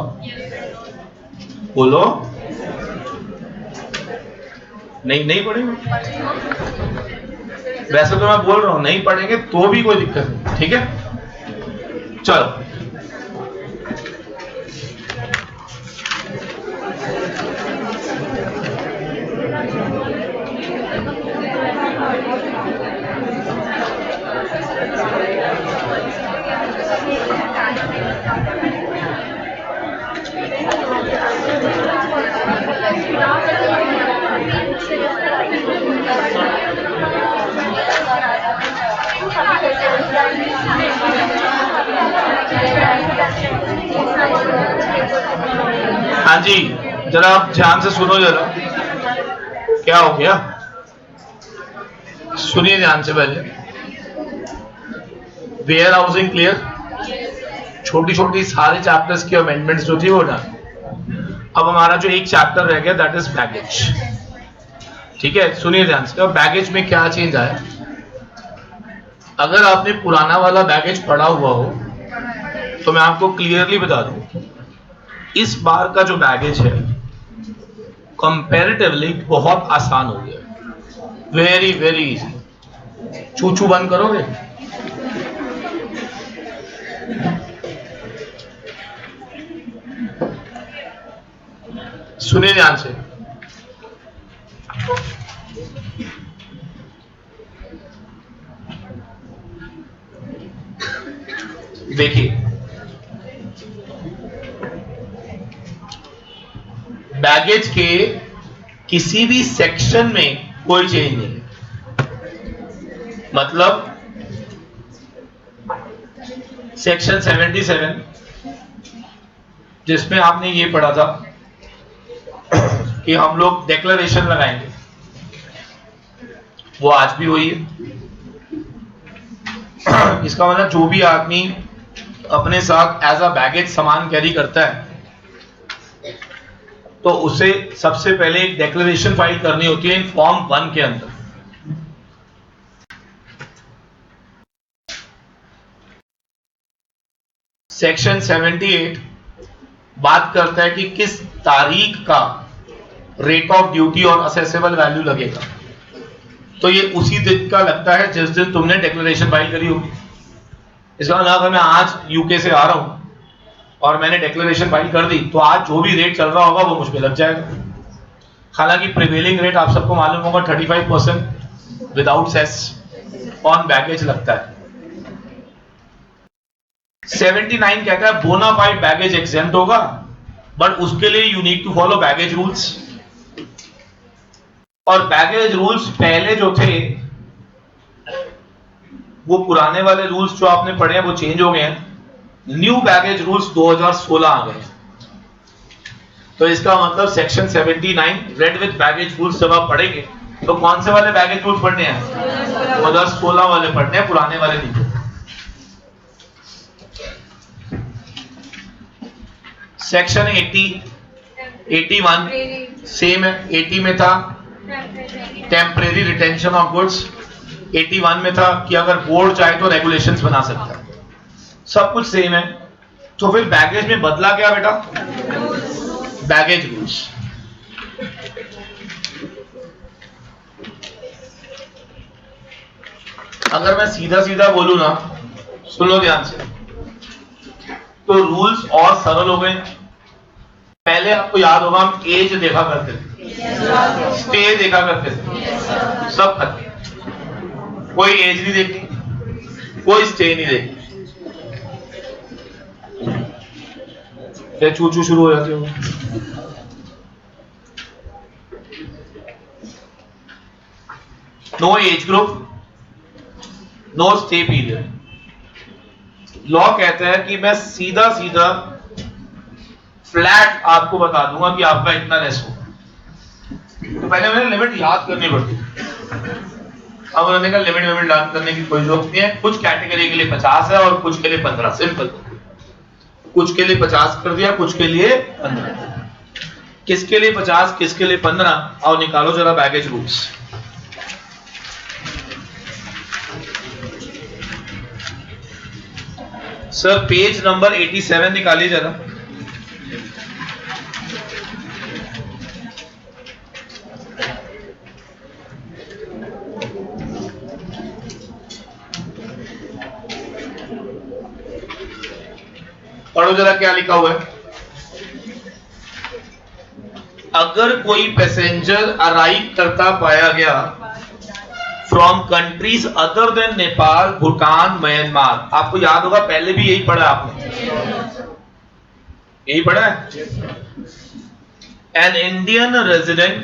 बोलो। नहीं पढ़ेंगे? वैसे तो मैं बोल रहा हूं नहीं पढ़ेंगे तो भी कोई दिक्कत नहीं, ठीक है। चलो हाँ जी, जरा आप ध्यान से सुनो जरा, क्या हो गया सुनिए ध्यान से पहले। वेयर हाउसिंग क्लियर, छोटी छोटी सारे चैप्टर्स की अमेंडमेंट्स जो थी वो ना, अब हमारा जो एक चैप्टर रह गया दैट इज बैगेज, ठीक है। सुनिए ध्यान से, अब बैगेज में क्या चेंज आया। अगर आपने पुराना वाला बैगेज पढ़ा हुआ हो तो मैं आपको क्लियरली बता दूं, इस बार का जो बैगेज है कंपैरेटिवली बहुत आसान हो गया, वेरी वेरी इजी। चूचू बंद करोगे? सुनिए ध्यान से, देखिए बैगेज के किसी भी सेक्शन में कोई चेंज नहीं है। मतलब सेक्शन 77 जिसमें आपने ये पढ़ा था कि हम लोग डिक्लेरेशन लगाएंगे, वो आज भी वही है। इसका मतलब जो भी आदमी अपने साथ एज अ बैगेज सामान कैरी करता है तो उसे सबसे पहले एक डिक्लेरेशन फाइल करनी होती है इन फॉर्म 1 के अंदर। सेक्शन 78 बात करता है कि किस तारीख का रेट ऑफ ड्यूटी और असेसेबल वैल्यू लगेगा, तो ये उसी दिन का लगता है जिस दिन तुमने डिक्लेरेशन फाइल करी होगी। इसका मतलब अगर मैं आज यूके से आ रहा हूं और मैंने डिक्लेरेशन फाइल कर दी तो आज जो भी रेट चल रहा होगा वो मुझ पे लग जाएगा। हालांकि प्रिवेलिंग रेट आप सबको मालूम होगा 35% विदाउट सेस ऑन बैगेज लगता है। 79 कहता है बोनाफाइड बैगेज एग्जेम्प्ट होगा, बट उसके लिए you need to follow baggage rules. और बैगेज रूल्स पहले जो थे वो पुराने वाले रूल्स जो आपने पढ़े हैं वो चेंज हो गए हैं, न्यू बैगेज रूल्स 2016 आ गए। तो इसका मतलब section 79 read with baggage rules जब आप पढ़ेंगे तो कौन से वाले बैगेज रूल्स पढ़ने हैं? 2016 वाले पढ़ने हैं, पुराने वाले नहीं। सेक्शन 80 81 सेम है। 80 में था टेम्परेरी रिटेंशन ऑफ गुड्स, 81 में था कि अगर बोर्ड चाहे तो रेगुलेशंस बना सकता है। सब कुछ सेम है। तो फिर बैगेज में बदला क्या बेटा? Baggage rules. अगर मैं सीधा सीधा बोलूं ना, सुन लो ध्यान से, तो रूल्स और सरल हो गए। पहले आपको याद होगा हम एज देखा करते थे, स्टे देखा करते थे, सब खत्म। कोई एज नहीं देखनी, कोई स्टे नहीं देखनी। चूचू शुरू हो जाते हो। No age group, no stay period. Law कहता है कि मैं सीधा सीधा फ्लैट आपको बता दूंगा कि आपका इतना लेस होगा। तो पहले मैंने लिमिट याद करनी पड़ती, अब उन्होंने कहा लिमिट याद करने की कोई जरूरत नहीं है। कुछ कैटेगरी के लिए 50 है और कुछ के लिए 15, सिंपल। कुछ के लिए 50 कर दिया, कुछ के लिए 15। किसके लिए 50 किसके लिए 15? और निकालो जरा baggage rules. Sir page number 87 निकालिए जरा। पढ़ो जरा क्या लिखा हुआ है। अगर कोई पैसेंजर अराइव करता पाया गया from countries other than Nepal, Bhutan, Myanmar, आपको याद होगा पहले भी यही पढ़ा आपने, यही पढ़ा है। एन इंडियन रेजिडेंट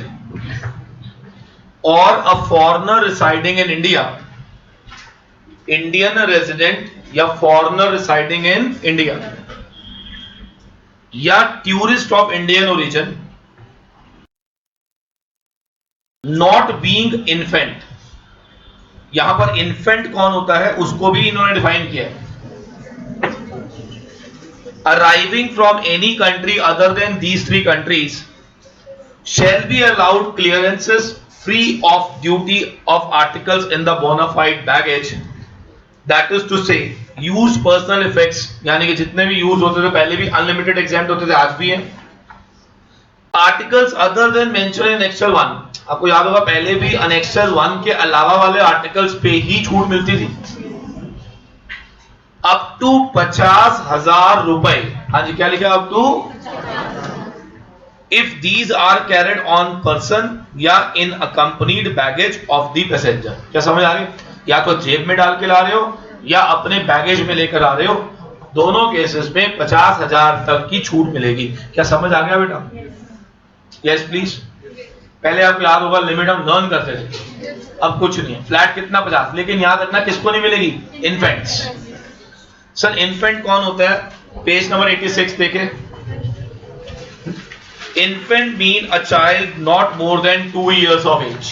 और a foreigner residing in India, Indian resident या फॉरेनर रिसाइडिंग इन इंडिया या tourist of Indian origin not being infant, यहां पर इन्फेंट कौन होता है उसको भी इन्होंने डिफाइन किया है। Arriving from any country other than these 3 countries shall be allowed clearances free of duty of articles in the bona fide baggage, that is to say used personal effects, यानी कि जितने भी यूज होते थे पहले भी अनलिमिटेड एग्जाम्प्ट होते थे, आज भी हैं। Articles other than mention in excel 1, आपको याद होगा पहले भी अनेक्सल 1 के अलावा वाले आर्टिकल्स पे ही छूट मिलती थी, अप टू 50,000 रुपए। हाँ जी, क्या लिखा up to, if these are carried on person या in accompanied baggage of the passenger. क्या समझ आ रही, या तो जेब में डाल के ला रहे हो या अपने बैगेज में लेकर आ रहे हो, दोनों केसेस में 50,000 तक की छूट मिलेगी। क्या समझ आ गया बेटा? Yes please. पहले आपको याद होगा लिमिट हम लर्न करते थे, अब कुछ नहीं है, फ्लैट कितना 50, लेकिन याद रखना किसको नहीं मिलेगी, इन्फेंट्स। सर इन्फेंट कौन होता है, पेज नंबर 86 देखें। Infant mean a child not more then 2 years of age।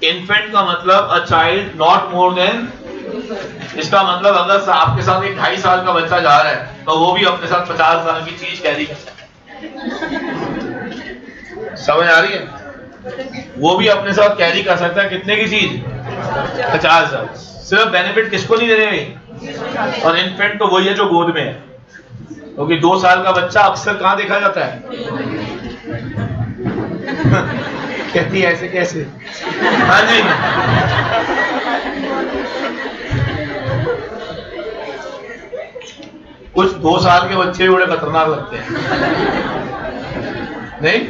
Infant का मतलब a child not more then, इसका मतलब अगर आपके साथ एक 2.5 साल का बच्चा जा रहा है तो वो भी अपने साथ 50 साल की चीज कैरी कर सकता है। समझ आ रही है? वो भी अपने साथ कैरी कर सकता है कितने की चीज, 50 साल। सिर्फ बेनिफिट किसको नहीं दे रहे, और इन्फेंट तो वही है जो गोद में है, क्योंकि 2 साल का बच्चा अक्सर कहां देखा जाता है कहती है ऐसे कैसे, हाँ जी। कुछ 2 साल के बच्चे भी बड़े खतरनाक लगते हैं, नहीं?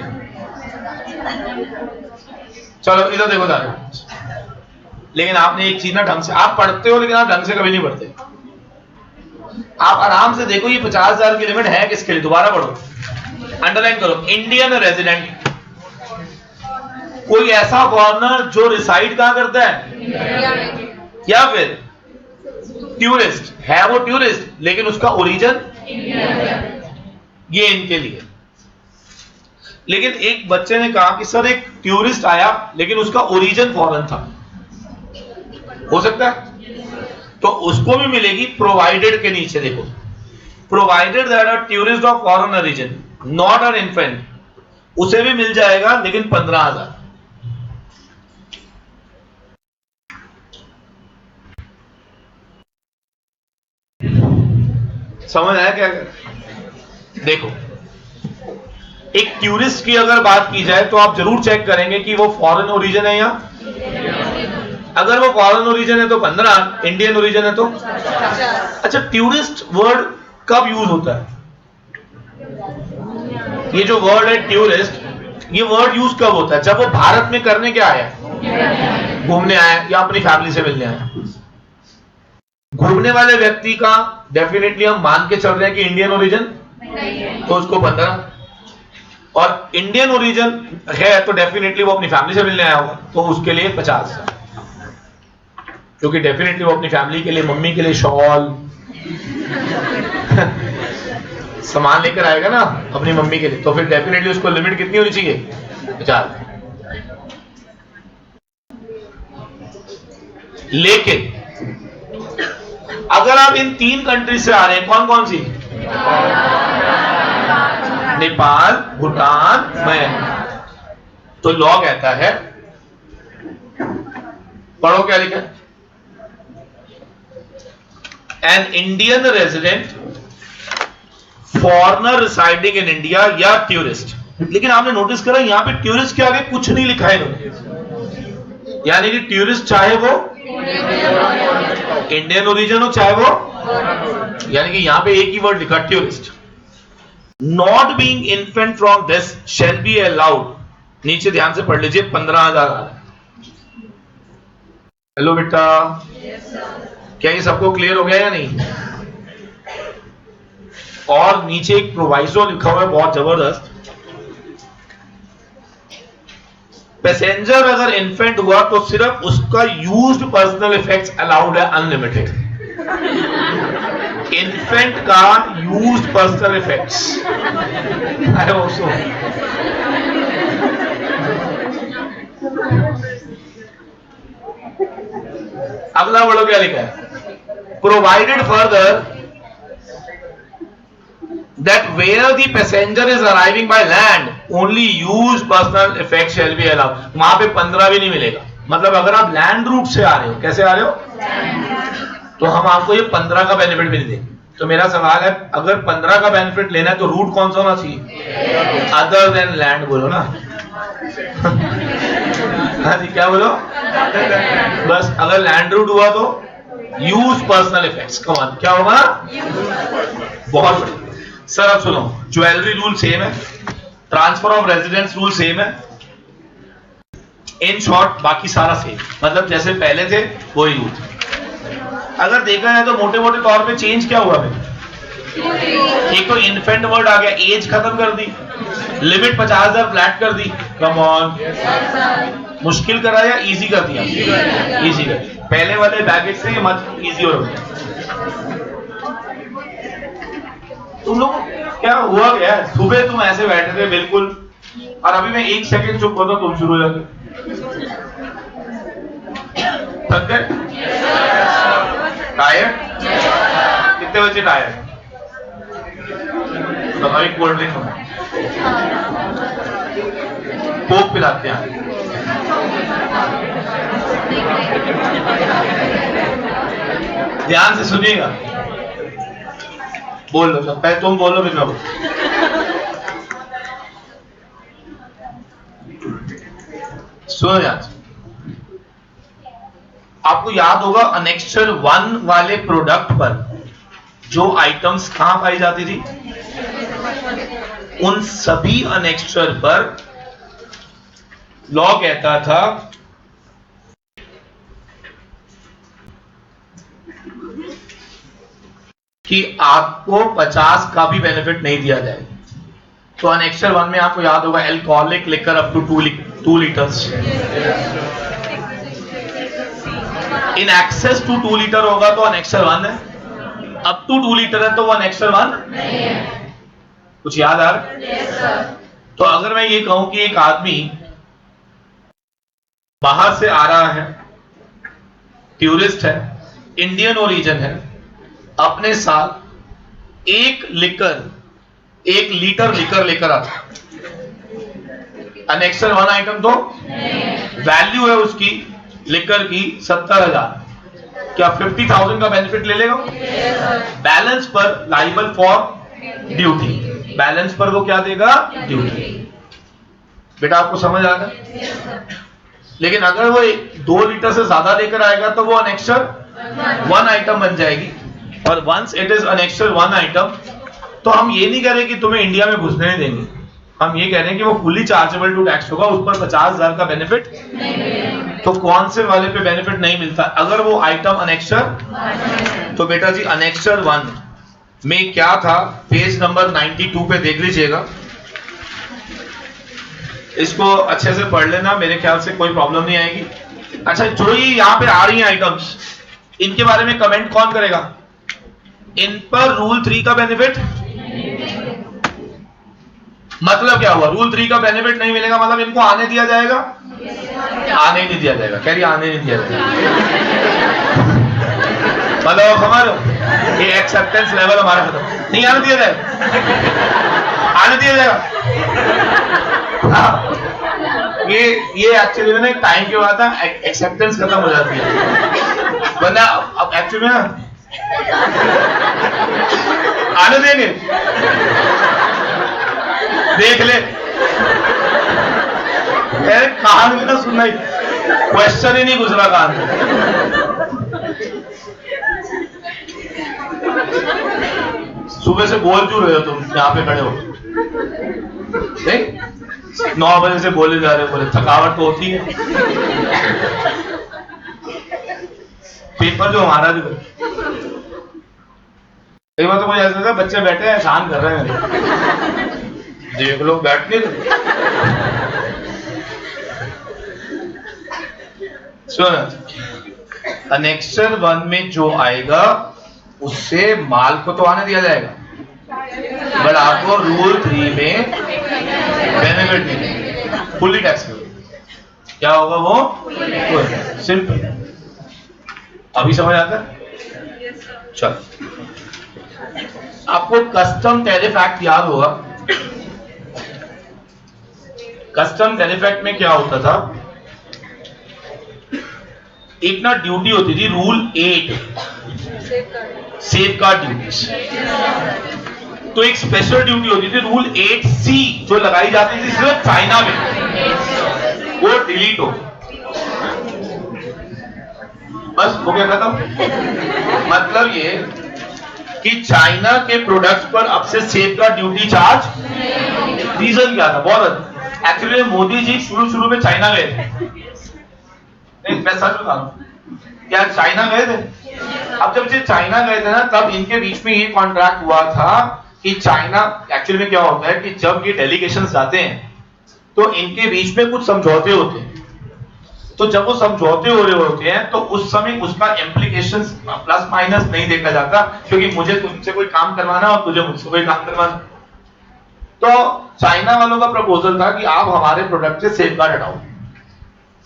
चलो इधर देखो दादा, लेकिन आपने एक चीज ना ढंग से, आप पढ़ते हो लेकिन आप ढंग से कभी नहीं पढ़ते। आप आराम से देखो ये 50,000 की लिमिट है किसके लिए, दोबारा पढ़ो, अंडरलाइन करो। इंडियन रेजिडेंट, कोई ऐसा फॉरेनर जो रिसाइड कहां करता है, या फिर टूरिस्ट है, वो टूरिस्ट लेकिन उसका ओरिजिन, ये इनके लिए। लेकिन एक बच्चे ने कहा कि सर एक टूरिस्ट आया लेकिन उसका ओरिजिन फॉरेन था, हो सकता है, तो उसको भी मिलेगी प्रोवाइडेड के नीचे देखो, provided that a tourist of foreign origin not an infant, उसे भी मिल जाएगा लेकिन 15,000। समझ आया क्या? देखो एक टूरिस्ट की अगर बात की जाए तो आप जरूर चेक करेंगे कि वो फॉरेन ओरिजिन है या, अगर वो फॉरेन ओरिजिन है तो 15, इंडियन ओरिजिन है तो। अच्छा टूरिस्ट वर्ड कब यूज होता है, ये जो वर्ड है टूरिस्ट, ये वर्ड यूज कब होता है, जब वो भारत में करने क्या आया, घूमने आया या अपनी फैमिली से मिलने आया। घूमने वाले व्यक्ति का डेफिनेटली हम मान के चल रहे हैं कि इंडियन ओरिजिन, तो उसको 15, और इंडियन ओरिजिन है तो डेफिनेटली वो अपनी फैमिली से मिलने आया होगा तो उसके लिए 50, क्योंकि डेफिनेटली वो अपनी फैमिली के लिए, मम्मी के लिए शॉल सामान लेकर आएगा ना अपनी मम्मी के लिए, तो फिर डेफिनेटली उसको लिमिट कितनी होनी चाहिए, 50। लेकिन अगर आप इन 3 कंट्री से आ रहे हैं, कौन कौन सी, नेपाल, भूटान, म्यांमार, तो लॉ कहता है, पढ़ो क्या लिखा, an Indian resident foreigner residing in India या टूरिस्ट। लेकिन आपने नोटिस करा यहां पे टूरिस्ट के आगे कुछ नहीं लिखा है इन्होंने, यानी कि टूरिस्ट चाहे वो इंडियन ओरिजिन हो चाहे वो यानी कि यहां पे एक ही वर्ड लिखा tourist. Not being infant from this shall be allowed, नीचे ध्यान से पढ़ लीजिए 15,000 आ रहा है। हेलो बेटा, क्या ये सबको क्लियर हो गया या नहीं? और नीचे एक प्रोवाइजो लिखा हुआ है बहुत जबरदस्त, पैसेंजर अगर इन्फेंट हुआ तो सिर्फ उसका यूज्ड पर्सनल इफेक्ट्स अलाउड है, अनलिमिटेड। इन्फेंट का used personal effects I also. अगला बोलो क्या लिखा है, provided further that where the passenger is arriving by land only use personal effects shall be allowed। वहां पे 15 भी नहीं मिलेगा, मतलब अगर आप लैंड रूट से आ रहे हो, कैसे आ रहे हो, तो हम आपको ये 15 का बेनिफिट भी नहीं देंगे। तो मेरा सवाल है, अगर 15 का बेनिफिट लेना है तो रूट कौन सा होना चाहिए, अदर देन लैंड बोलो ना। हाँ जी, क्या बोलो, बस अगर लैंड रूट हुआ तो यूज पर्सनल इफेक्ट्स। कमान क्या होगा, बहुत बढ़िया सर। अब सुनो, ज्वेलरी रूल सेम है, transfer of residence rule same है, इन शॉर्ट बाकी सारा सेम, मतलब जैसे पहले थे वही रूल। अगर देखा जाए तो मोटे मोटे तौर पे चेंज क्या हुआ भाई, एक तो इन्फेंट वर्ड आ गया, एज खत्म कर दी, लिमिट 50,000 फ्लैट कर दी। कम ऑन, मुश्किल करा या इजी कर दिया, इजी कर दिया। पहले वाले बैगेज से मत इजी हो रहा। तुम लोग क्या हुआ, क्या सुबह तुम ऐसे बैठे थे बिल्कुल, और अभी मैं 1 सेकंड चुप होता तुम शुरू हो जाते। थक गए, टायर्ड, कितने बजे टायर्ड, हमारी कोल्ड ड्रिंक कोक पिलाते हैं। ध्यान से सुनिएगा, बोल लो, पहले तुम बोलो फिर मैं बोल। सुनो ध्यान से, आपको याद होगा अनेक्स्चर 1 वाले प्रोडक्ट पर जो आइटम्स कहां पाई जाती थी, उन सभी अनेक्स्चर पर लॉ कहता था कि आपको 50 का भी बेनिफिट नहीं दिया जाएगा। तो अनेक्स्चर 1 में आपको याद होगा alcoholic liquor up to 2 litres, in excess to 2 litre होगा तो अनेक्स्चर 1 है, अप टू 2 लीटर है तो वो अनेक्स्चर 1 नहीं है। कुछ याद आ रहा है? तो अगर मैं ये कहूं कि एक आदमी बाहर से आ रहा है, टूरिस्ट है, इंडियन ओरिजिन है, अपने साथ 1 लीटर लिकर लेकर आता, अनेक्स्चर 1 आइटम तो वैल्यू है उसकी लिकर की 70,000, क्या 50,000 का बेनिफिट ले लेगा? बैलेंस पर लाइबल फॉर ड्यूटी, बैलेंस पर वो क्या देगा, ड्यूटी। बेटा आपको समझ आ गया? लेकिन अगर वो 2 लीटर से ज्यादा लेकर आएगा तो वो अनेक्स्चर 1 आइटम बन जाएगी। और once it is annexure 1 item, तो हम ये नहीं कह रहे कि तुम्हें इंडिया में घुसने नहीं देंगे, हम ये कह रहे हैं कि वो फुली चार्जेबल टू टैक्स होगा, उस पर 50,000 का बेनिफिट नहीं। तो कौन से वाले पे बेनिफिट नहीं मिलता, अगर वो आइटम अनेक्स्चर, तो बेटा जी अनेक्स्चर 1 में क्या था, पेज नंबर 92 पे देख लीजिएगा, इसको अच्छे से पढ़ लेना, मेरे ख्याल से कोई प्रॉब्लम नहीं आएगी। अच्छा, जो ये यहाँ पे आ रही हैं आइटम्स, इनके बारे में कमेंट कौन करेगा? इन पर रूल 3 का बेनिफिट, मतलब क्या हुआ, रूल 3 का बेनिफिट नहीं मिलेगा, मतलब इनको आने दिया जाएगा, आने नहीं दिया जाएगा, कह रही आने नहीं दिया जाएगा। मतलब हमारा ये एक्सेप्टेंस लेवल हमारा खत्म, नहीं आने दिया जाएगा, आने दिया जाएगा। ये एक्चुअली में टाइम के बाद एक्सेप्टेंस खत्म हो जाती है, वरना अब एक्चुअली में आने देंगे, देख ले कहानी में ना सुनना ही, क्वेश्चन ही नहीं गुजरा कहानी। सुबह से बोल क्यों रहे हो तुम यहाँ पे खड़े हो? नहीं 9 बजे से बोले जा रहे हो, बोले थकावट तो होती है। पेपर जो हमारा भी कई बार तो मुझे ऐसा लगता है बच्चे बैठे हैं एहसान कर रहे हैं, देख लो बैठ नहीं रहे। अनेक्स्चर 1 में जो आएगा उससे माल को तो आने दिया जाएगा, बट आपको रूल 3 में बेनिफिट मिलेगा, फुली टैक्सेबल। क्या होगा वो? सिंपल। अभी समझ आता है? चल, आपको कस्टम टैरिफ एक्ट याद होगा। कस्टम टैरिफ एक्ट में क्या होता था, एक ना ड्यूटी होती थी, रूल 8 सेफगार्ड ड्यूटीज। तो एक स्पेशल ड्यूटी होती थी रूल 8C जो लगाई जाती थी सिर्फ चाइना में, वो डिलीट हो, बस हो गया खत्म। मतलब ये कि चाइना के प्रोडक्ट्स पर अब से सेफगार्ड ड्यूटी चार्ज। रीजन क्या था? बहुत एक्चुअली मोदी जी शुरू में चाइना गए थे। नहीं मैं सच बता रहा हूं, क्या चाइना गए थे? अब जब ये चाइना गए थे ना, तब इनके बीच में ये कॉन्ट्रैक्ट हुआ था कि चाइना, एक्चुअली में क्या होता है कि जब ये डेलीगेशंस जाते हैं तो इनके बीच में कुछ समझौते होते हैं। तो जब वो समझौते हो रहे होते हैं तो उस समय उसका इम्प्लीकेशंस प्लस माइनस नहीं देखा जाता, क्योंकि मुझे तुमसे कोई काम करवाना और तुझे मुझसे कोई काम करवाना। तो चाइना वालों का प्रपोजल था कि आप हमारे प्रोडक्ट से सेफगार्ड हटाओ,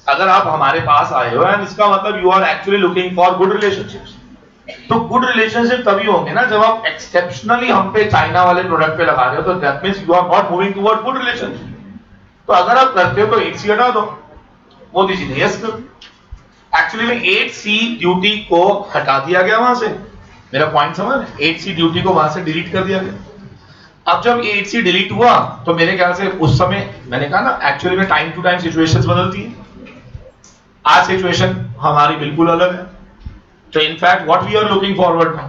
अगर आप हमारे पास आए हो, एंड इसका मतलब you are actually looking for good relationships. तो गुड रिलेशनशिप तभी होंगे ना जब आप एक्सेप्शनली हम पे चाइना वाले प्रोडक्ट पे लगा रहे हो, तो that means you are not moving toward good relationship. तो अगर आप करते हो तो 8C हटा दो। मोदी जी ने यस कर, एक्चुअली में 8C ड्यूटी को हटा दिया गया वहां से। मेरा पॉइंट समझ? 8C ड्यूटी को वहां से डिलीट कर दिया गया। अब जब 8C डिलीट हुआ तो मेरे ख्याल से उस समय मैंने कहा ना, एक्चुअली में टाइम टू टाइम सिचुएशंस बदलती है। आज सिचुएशन हमारी बिल्कुल अलग है। तो in fact what we are looking forward now,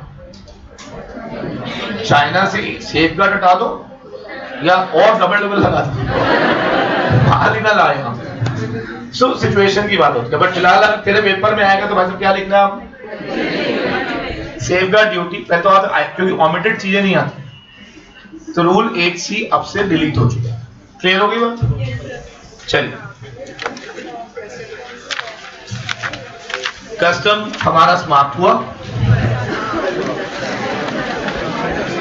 China से सेफगार्ड हटा दो या और डबल लगा दो, माल ही ना लाए हम। सो सिचुएशन की बात होती है। बट फिलहाल अगर तेरे पेपर में आएगा तो भाई साहब क्या लिखना है? सेफगार्ड ड्यूटी पहले तो क्योंकि ओमिटेड चीजें नहीं आती, तो रूल 8C अब से डिलीट हो चुका है। क्लियर हो गई बात? चलिए, कस्टम हमारा समाप्त हुआ।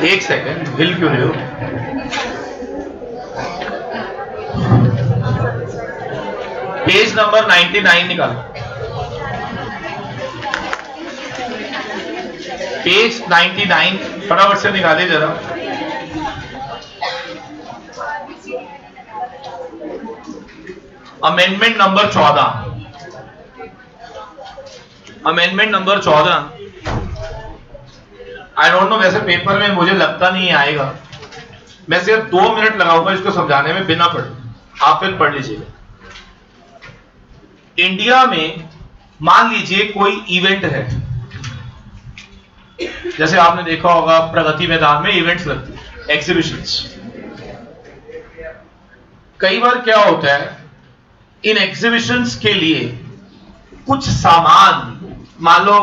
एक सेकेंड, हिल क्यों रहे हो? पेज नंबर 99 निकालो। पेज 99 फटाफट से निकाले जरा। Amendment number 14, amendment number 14। I don't know, वैसे पेपर में मुझे लगता नहीं आएगा। मैं सिर्फ 2 मिनट लगाऊंगा इसको समझाने में बिना पढ़े, आप फिर पढ़ लीजिएगा। इंडिया में मान लीजिए कोई इवेंट है, जैसे आपने देखा होगा प्रगति मैदान में इवेंट्स लगती है, एग्जीबिशंस। कई बार क्या होता है, इन एग्जीबिशंस के लिए कुछ सामान, मान लो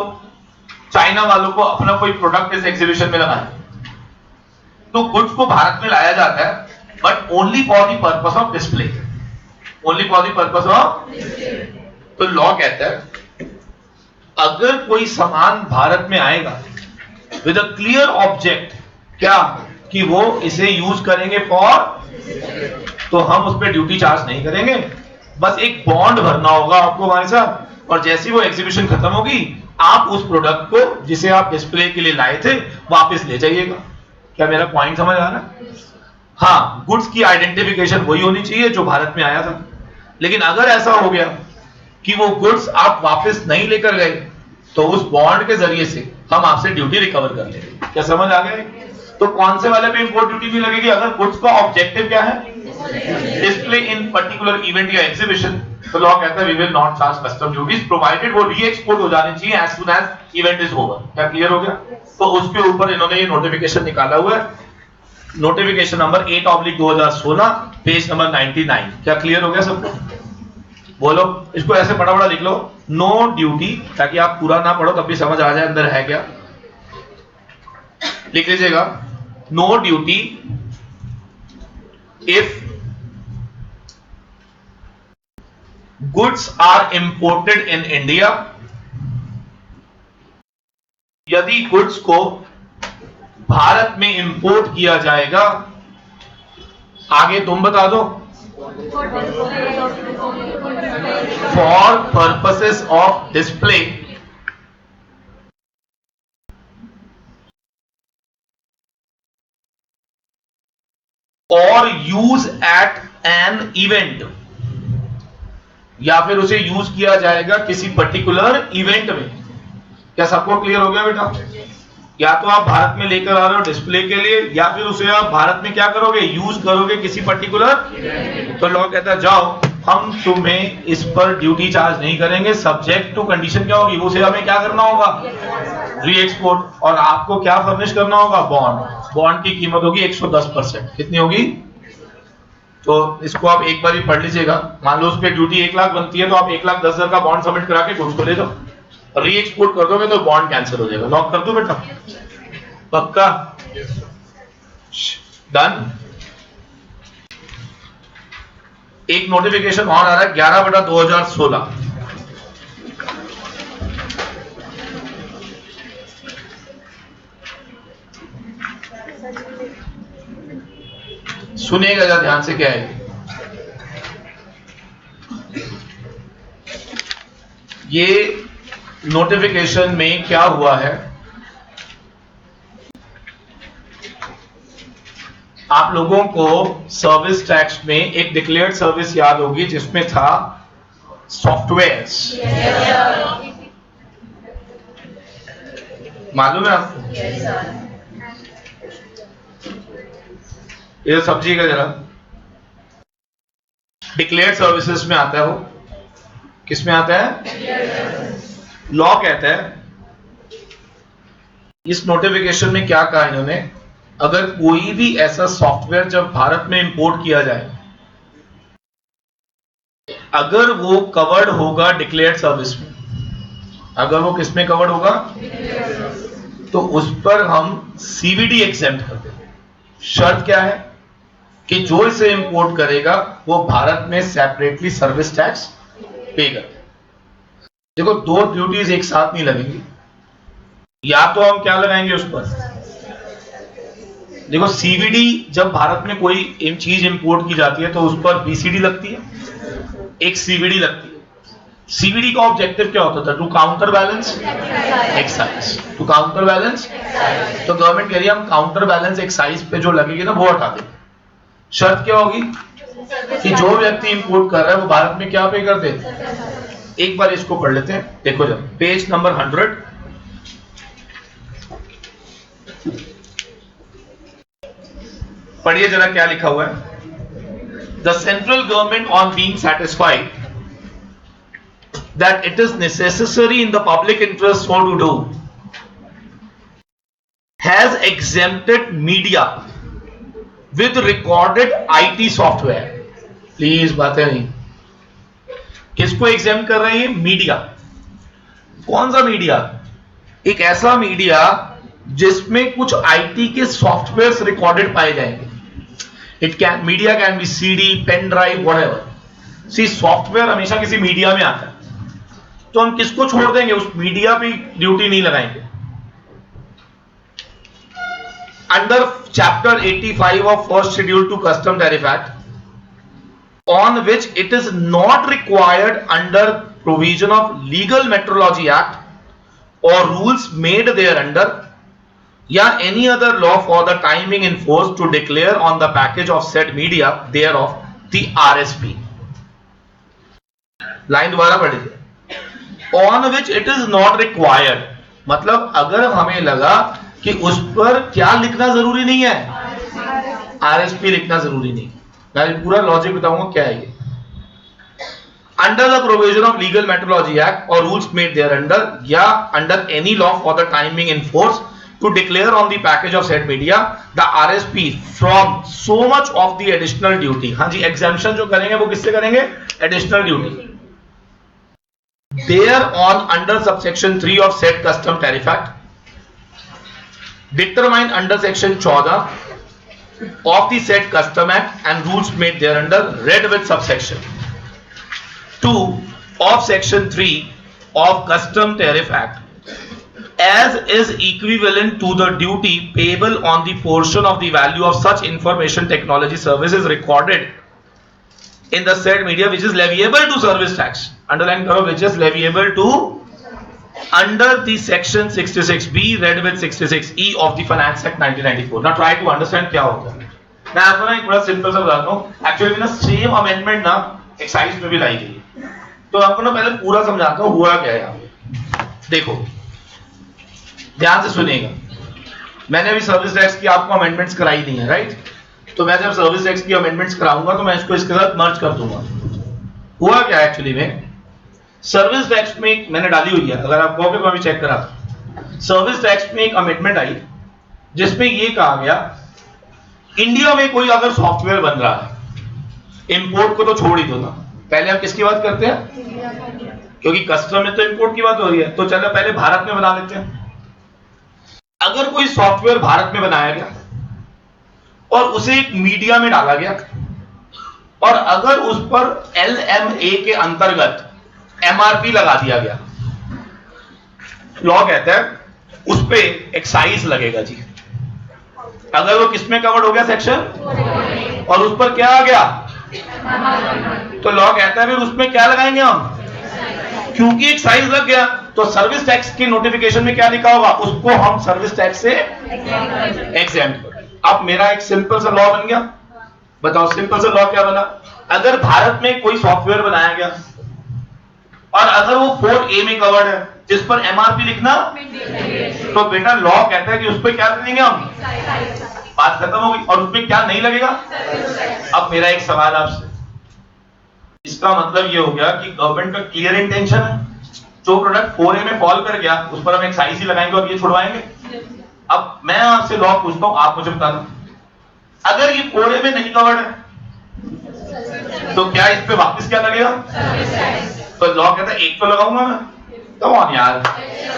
चाइना वालों को अपना कोई प्रोडक्ट इस एग्जीबिशन में लगाना, तो गुड्स को भारत में लाया जाता है, but only for the purpose of display, only for the purpose of. तो लॉ कहता है अगर कोई सामान भारत में आएगा विद अ क्लियर ऑब्जेक्ट, क्या कि वो इसे यूज करेंगे फॉर, तो हम उस पर ड्यूटी चार्ज नहीं करेंगे। बस एक बॉन्ड भरना होगा आपको हमारे साथ, और जैसी वो एग्जीबिशन खत्म होगी आप उस प्रोडक्ट को जिसे आप डिस्प्ले के लिए लाए थे वापस ले जाइएगा। क्या मेरा पॉइंट समझ आ रहा है? हाँ, गुड्स की आइडेंटिफिकेशन वही होनी चाहिए जो भारत में आया था। लेकिन अगर ऐसा हो गया कि वो गुड्स आप वापस नहीं लेकर गए, तो उस बॉन्ड के जरिए से हम आपसे ड्यूटी रिकवर कर लेंगे। क्या समझ आ गया? तो कौन से वाले पे इंपोर्ट ड्यूटी भी लगेगी? अगर गुड्स का ऑब्जेक्टिव क्या है? डिस्प्ले इन पर्टिकुलर इवेंट या एग्जीबिशन, तो लॉ कहता है we will not charge custom duties provided वो री एक्सपोर्ट हो जानी चाहिए as soon as event is over. क्या क्लियर हो गया? तो उसके ऊपर इन्होंने ये नोटिफिकेशन निकाला हुआ है, नोटिफिकेशन नंबर 8/2016 पेज नंबर 99। क्या क्लियर हो गया सबको? बोलो, इसको ऐसे बड़ा बड़ा लिख लो, नो ड्यूटी, ताकि आप पूरा ना पढ़ो तब भी समझ आ जाए अंदर है क्या। लिख लीजिएगा, no duty if goods are imported in India। यदि गुड्स को भारत में इंपोर्ट किया जाएगा, आगे तुम बता दो, फॉर पर्पसेस ऑफ डिस्प्ले और यूज एट एन इवेंट, या फिर उसे यूज किया जाएगा किसी पर्टिकुलर इवेंट में। क्या सबको क्लियर हो गया बेटा? या तो आप भारत में लेकर आ रहे हो डिस्प्ले के लिए, या फिर उसे आप भारत में क्या करोगे, यूज करोगे किसी पर्टिकुलर। तो लॉ कहता है जाओ, हम तुम्हें इस पर ड्यूटी चार्ज नहीं करेंगे, सब्जेक्ट टू कंडीशन क्या होगी, उसे हमें क्या करना होगा, री एक्सपोर्ट, और आपको क्या फर्निश करना होगा, बॉन्ड। बॉन्ड की कीमत होगी 110%। कितनी होगी? तो इसको आप एक बार ही पढ़ लीजिएगा। मान लो उस पर ड्यूटी 1 लाख बनती है, तो आप 1,10,000 का बॉन्ड सबमिट करा के गुड्स को ले जाओ, री एक्सपोर्ट कर दोगे तो बॉन्ड कैंसिल हो जाएगा। लॉक कर दो बेटा, पक्का? डन। एक नोटिफिकेशन और आ रहा है 11/2016। सुनिएगा जरा ध्यान से, क्या है ये नोटिफिकेशन में क्या हुआ है। आप लोगों को सर्विस टैक्स में एक डिक्लेयर्ड सर्विस याद होगी जिसमें था सॉफ्टवेयर्स। मालूम है आपको? ये समझिएगा जरा, डिक्लेयर्ड सर्विसेज में आता है वो। किस में आता है? लॉ कहता है, इस नोटिफिकेशन में क्या कहा इन्होंने, अगर कोई भी ऐसा सॉफ्टवेयर जब भारत में इंपोर्ट किया जाए, अगर वो कवर्ड होगा डिक्लेयर्ड सर्विस में, अगर वो किस में कवर्ड होगा, तो उस पर हम सीवीडी एग्जेम्प्ट कर देंगे। शर्त क्या है कि जो इसे इंपोर्ट करेगा वो भारत में सेपरेटली सर्विस टैक्स पे करे। देखो, दो ड्यूटीज एक साथ नहीं लगेंगी, या तो हम क्या लगाएंगे उस पर, देखो सीवीडी जब भारत में कोई चीज इंपोर्ट की जाती है तो उस पर बीसीडी लगती है, एक सीवीडी लगती है। सीवीडी का ऑब्जेक्टिव क्या होता था? To counter balance excise, to counter balance. तो गवर्नमेंट कह रही है हम काउंटर बैलेंस एक्साइज पे जो लगेगी ना वो हटा देंगे। शर्त क्या होगी कि जो व्यक्ति इंपोर्ट कर रहा है वो भारत में क्या पे कर दे। एक बार इसको पढ़ लेते हैं, देखो जब पेज नंबर 100, पढ़िए जरा क्या लिखा हुआ है। The central government on being satisfied that it is necessary in the public interest so to do has exempted media with recorded IT software। Please बातें नहीं, किसको एग्जेम्प्ट कर रहे हैं? मीडिया। कौन सा मीडिया? एक ऐसा मीडिया जिसमें कुछ आईटी के सॉफ्टवेयर्स रिकॉर्डेड पाए जाएंगे। It can, media can be CD, pen drive, whatever. See, software हमेशा किसी मीडिया में आता है, तो हम किसको छोड़ देंगे? उस मीडिया पे ड्यूटी नहीं लगाएंगे। Under chapter 85 of first schedule to custom tariff act, on which it is not required under provision of legal metrology act or rules made thereunder या any other law for the timing enforced to declare on the package of said media thereof the RSP। Line दोबारा पढ़ लीजिए। On which it is not required, मतलब अगर हमें लगा कि उस पर क्या लिखना जरूरी नहीं है, RSP लिखना जरूरी नहीं। मैं पूरा लॉजिक बताऊंगा क्या है ये। Under the provision of legal metrology act और रूल्स मेड देयर अंडर या under any law for the timing in force to declare on the package of said media the RSP from so much of the additional duty. हाँ जी, exemption जो करेंगे वो किससे करेंगे? Additional duty. There on under subsection 3 of said custom tariff act, determined under section 14 of the said custom act and rules made thereunder, read with subsection 2 of section 3 of custom tariff act, as is equivalent to the duty payable on the portion of the value of such information technology services recorded in the said media which is leviable to service tax. Underline karo, which is leviable to under the section 66B read with 66E of the Finance Act 1994. Now try to understand क्या होता है. मैं आपको ना एक बड़ा सिंपल सा बताता हूँ. Actually ना सेम अमेंडमेंट ना एक्साइज में भी लाई गई है. तो आपको ना पहले पूरा समझाता हूँ हुआ क्या है यहाँ पे. देखो ध्यान से सुनिएगा. मैंने अभी सर्विस टैक्स की आपको अमेंडमेंट्स कराई नहीं है, राइट? तो मैं जब सर्विस टैक्स की अमेंडमेंट्स कराऊंगा तो मैं इसको इसके साथ मर्ज कर दूंगा. हुआ क्या एक्चुअली में, सर्विस टैक्स में मैंने डाली हुई है, अगर आप कहोगे तो मैं भी चेक करा. सर्विस टैक्स में एक अमेंडमेंट आई जिसमें ये कहा गया, इंडिया में कोई अगर सॉफ्टवेयर बन रहा है, इंपोर्ट को तो छोड़ ही दो ना, पहले हम किसकी बात करते हैं? क्योंकि कस्टम में तो इंपोर्ट की बात हो रही है, तो चलो पहले भारत में बना लेते हैं. अगर कोई सॉफ्टवेयर भारत में बनाया गया और उसे एक मीडिया में डाला गया और अगर उस पर LMA के अंतर्गत MRP लगा दिया गया, लॉ कहता है उस पे एक्साइज लगेगा जी. अगर वो किसमें कवर्ड हो गया, सेक्शन, और उस पर क्या आ गया, तो लॉ कहता है फिर उसमें क्या लगाएंगे हम, क्योंकि एक्साइज लग गया तो सर्विस टैक्स की नोटिफिकेशन में क्या लिखा होगा, उसको हम सर्विस टैक्स से एग्जेम्प्ट. अब मेरा एक सिंपल सा लॉ बन गया. बताओ सिंपल सा लॉ क्या बना? अगर भारत में कोई सॉफ्टवेयर बनाया गया और अगर वो 4A में कवर्ड है जिस पर MRP लिखना, तो बेटा लॉ कहता है कि उस पर क्या देंगे हम, बात खत्म हो गई. और उसमें क्या नहीं लगेगा. अब मेरा एक सवाल आपसे, इसका मतलब ये हो गया कि गवर्नमेंट का क्लियर इंटेंशन है जो प्रोडक्ट 4A में फॉल कर गया उस पर हम एक्साइज ही लगाएंगे और ये छुड़वाएंगे. अब मैं आपसे लॉ पूछता हूं, आप मुझे बता दो, अगर ये 4A में नहीं कवर्ड है तो क्या इस पे वापस क्या लगेगा? तो लॉ कहता है एक तो लगाऊंगा मैं. कम ऑन यार.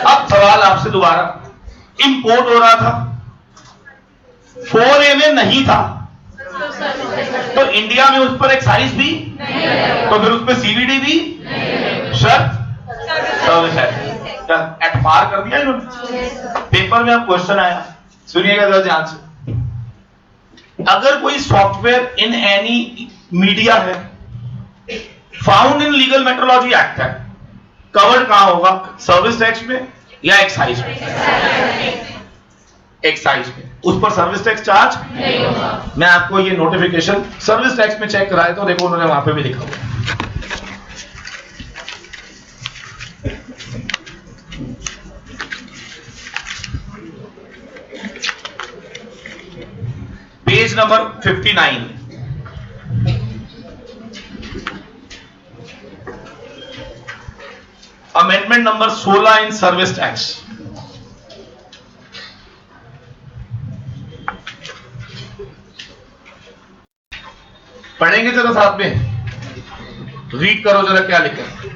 अब सवाल आपसे दोबारा, इंपोर्ट हो रहा था, 4A में नहीं था, तो इंडिया में उस पर एक्साइज भी, तो फिर उस पर CVD भी, शर्त सर्विस टैक्स एट पार कर दिया इन्होंने. पेपर में अब क्वेश्चन आया, सुनिएगा जरा ध्यान से. अगर कोई सॉफ्टवेयर इन एनी मीडिया है found in legal metrology act है, कवर्ड कहां होगा, सर्विस टैक्स में या एक्साइज में? एक्साइज में. उस पर सर्विस टैक्स चार्ज नहीं होगा. मैं आपको ये नोटिफिकेशन सर्विस टैक्स में चेक कराया तो देखो उन्होंने वहां पे भी लिखा हुआ. Page number 59. Amendment number 16 in service tax. पढ़ेंगे जरा साथ में, रीड करो जरा क्या लिखा है.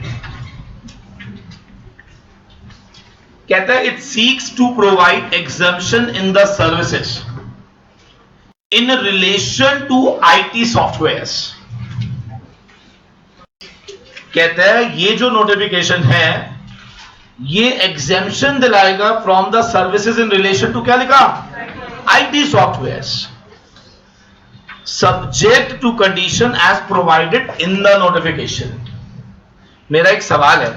कहता है it seeks to provide exemption in the services in relation to IT softwares. कहता है ये जो नोटिफिकेशन है ये एग्जेम्पशन दिलाएगा from the services in relation to, क्या लिखा, IT softwares, subject to condition as provided in the notification. मेरा एक सवाल है,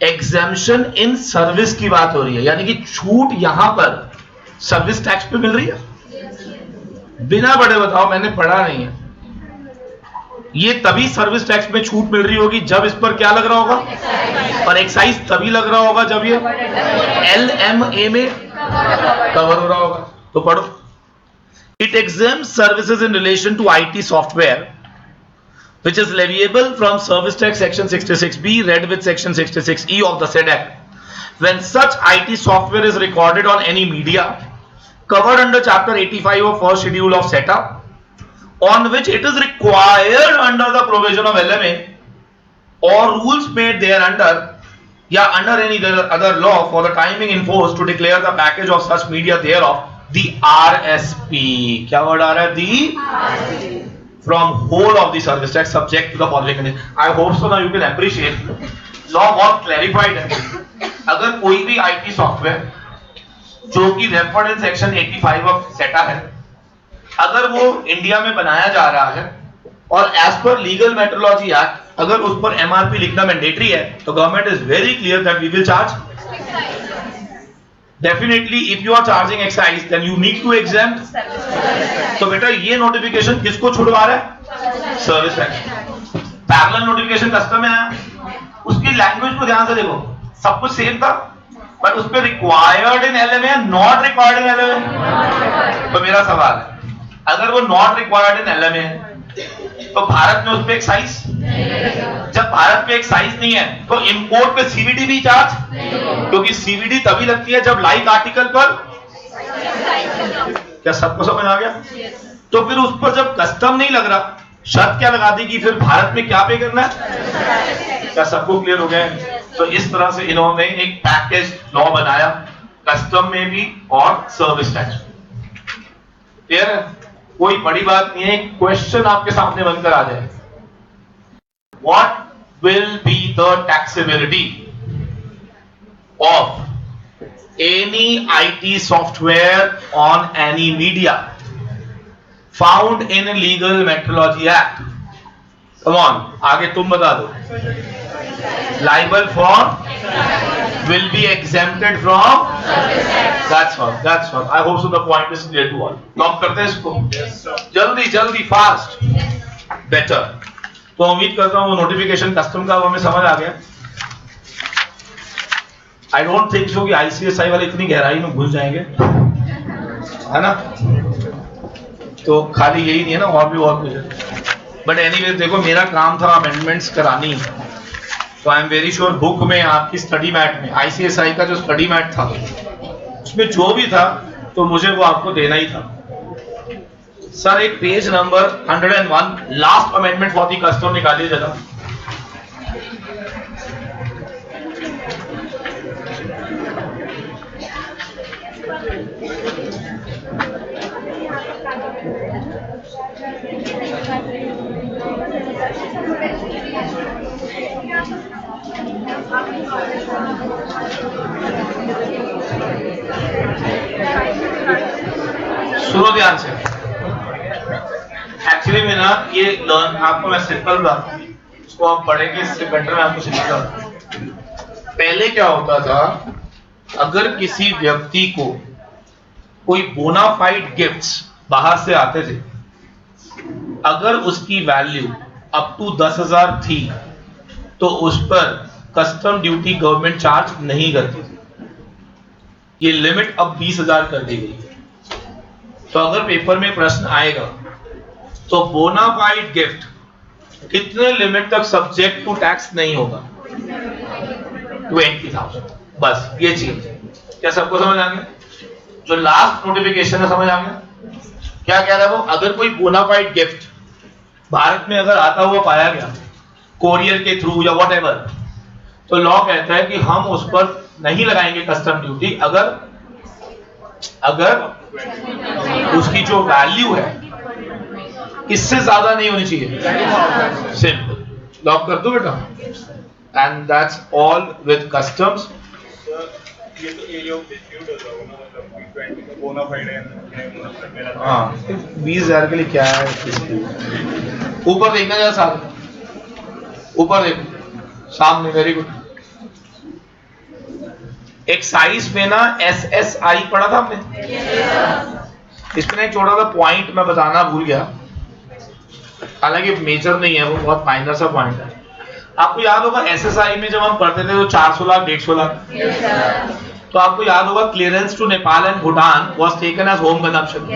एग्जेम्पशन इन सर्विस की बात हो रही है, यानी कि छूट यहां पर सर्विस टैक्स पे मिल रही है. बिना पढ़े बताओ, मैंने पढ़ा नहीं है. ये तभी सर्विस टैक्स में छूट मिल रही होगी जब इस पर क्या लग रहा होगा, और एक्साइज तभी लग रहा होगा जब ये LMA में कवर हो रहा होगा. तो पढ़ो, it exempts services in relation to IT software which is leviable from Service Tax Section 66B read with Section 66E of the said Act. When such IT software is recorded on any media covered under Chapter 85 of First Schedule of SETA, on which it is required under the provision of LMA or rules made thereunder, या under any other law for the timing enforced to declare the package of such media thereof, the RSP. क्या word आ रहा है? The from whole of the service tax subject to the following condition. I hope so now you can appreciate law बहुत clarified है. अगर कोई भी IT सॉफ्टवेयर जो कि रेफर्ड इन सेक्शन 85 ऑफ सेटा है, अगर वो इंडिया में बनाया जा रहा है और as per legal metrology act अगर उस पर एमआरपी लिखना मैंडेटरी है, तो government is very clear that we will charge definitely. If you are charging excise then you need to exempt. तो बेटा ये नोटिफिकेशन किसको छुड़वा रहा है? Service tax. Parallel notification custom में आया, उसकी लैंग्वेज को ध्यान से देखो, सब कुछ सेम था, बट उस पर required in LMA, not required in LMA. तो मेरा सवाल है, अगर वो नॉट रिक्वायर्ड इन एलएमए तो भारत में उस पे एक्साइज, जब भारत पे एक्साइज नहीं है तो इंपोर्ट पे सीवीडी भी चार्ज, क्योंकि सीवीडी तभी लगती है जब लाइक आर्टिकल पर. क्या सबको समझ आ गया? तो फिर उस पर जब कस्टम नहीं लग रहा, शर्त क्या लगा दी कि फिर भारत में क्या पे करना है? क्या सबको क्लियर हो गया? तो इस तरह से इन्होंने एक पैकेज लॉ बनाया, कस्टम में भी और सर्विस टैक्स. क्लियर है? कोई बड़ी बात नहीं है. क्वेश्चन आपके सामने बनकर आ जाए, what will be the taxability of any IT software on any media found in legal metrology act? Come on, आगे तुम बता दो. Liable for will be exempted from. That's all. That's all. I hope so the point is clear to all. Lock करते हैं इसको. जल्दी जल्दी फास्ट बेटर. तो उम्मीद करता हूँ वो नोटिफिकेशन कस्टम का वो हमें समझ आ गया. आई डोंट थिंक सो कि ICSI वाले इतनी गहराई में घुस जाएंगे, है ना? तो खाली यही नहीं है ना, और भी बहुत कुछ है. बट एनीवेज देखो, मेरा काम था अमेंडमेंट्स करानी, तो I am very sure book में आपकी स्टडी मैट में ICSI का जो स्टडी मैट था उसमें जो भी था तो मुझे वो आपको देना ही था. सर एक page number 101 last amendment for the custom निकालिए जरा. सुनो ध्यान से. एक्चुअली में ना ये लर्न आपको मैं सिंपल बात, इसको आप पढ़ेंगे इससे बेटर मैं आपको सिखाता हूं. पहले क्या होता था, अगर किसी व्यक्ति को कोई बोनाफाइड गिफ्ट्स बाहर से आते थे, अगर उसकी वैल्यू अप टू 10,000 थी तो उस पर कस्टम ड्यूटी गवर्नमेंट चार्ज नहीं करती थी. ये लिमिट अब 20,000 कर दी गई. तो अगर पेपर में प्रश्न आएगा तो बोनाफाइड गिफ्ट कितने लिमिट तक सब्जेक्ट टू टैक्स नहीं होगा? 20,000. बस ये चीज. क्या सबको समझ आ गया? जो लास्ट नोटिफिकेशन है समझ आ गया? क्या कह रहा है वो? अगर कोई बोनाफाइड गिफ्ट भारत में अगर आता हुआ पाया गया कोरियर के थ्रू या व्हाटएवर, तो लॉ कहता है कि हम उस पर नहीं लगाएंगे कस्टम ड्यूटी अगर उसकी जो वैल्यू है इससे ज्यादा नहीं होनी चाहिए. सिंपल. लॉक कर दो बेटा. And that's all with customs. ये तो एरिया ऑफ डिस्प्यूट होता होगा ना, मतलब 20 का बोनाफाइड है. हाँ, 20,000 के लिए क्या है? ऊपर देखना जरा सामने, ऊपर देखो सामने. Very good. एक्साइज में ना SSI पढ़ा था हमने. इसमें एक छोटा सा पॉइंट मैं बताना भूल गया, हालांकि मेजर नहीं है वो, बहुत माइनर सा पॉइंट है. आपको याद होगा SSI में जब हम पढ़ते थे तो 400 लाख 150 लाख, तो आपको याद होगा clearance to Nepal and Bhutan was taken as home consumption.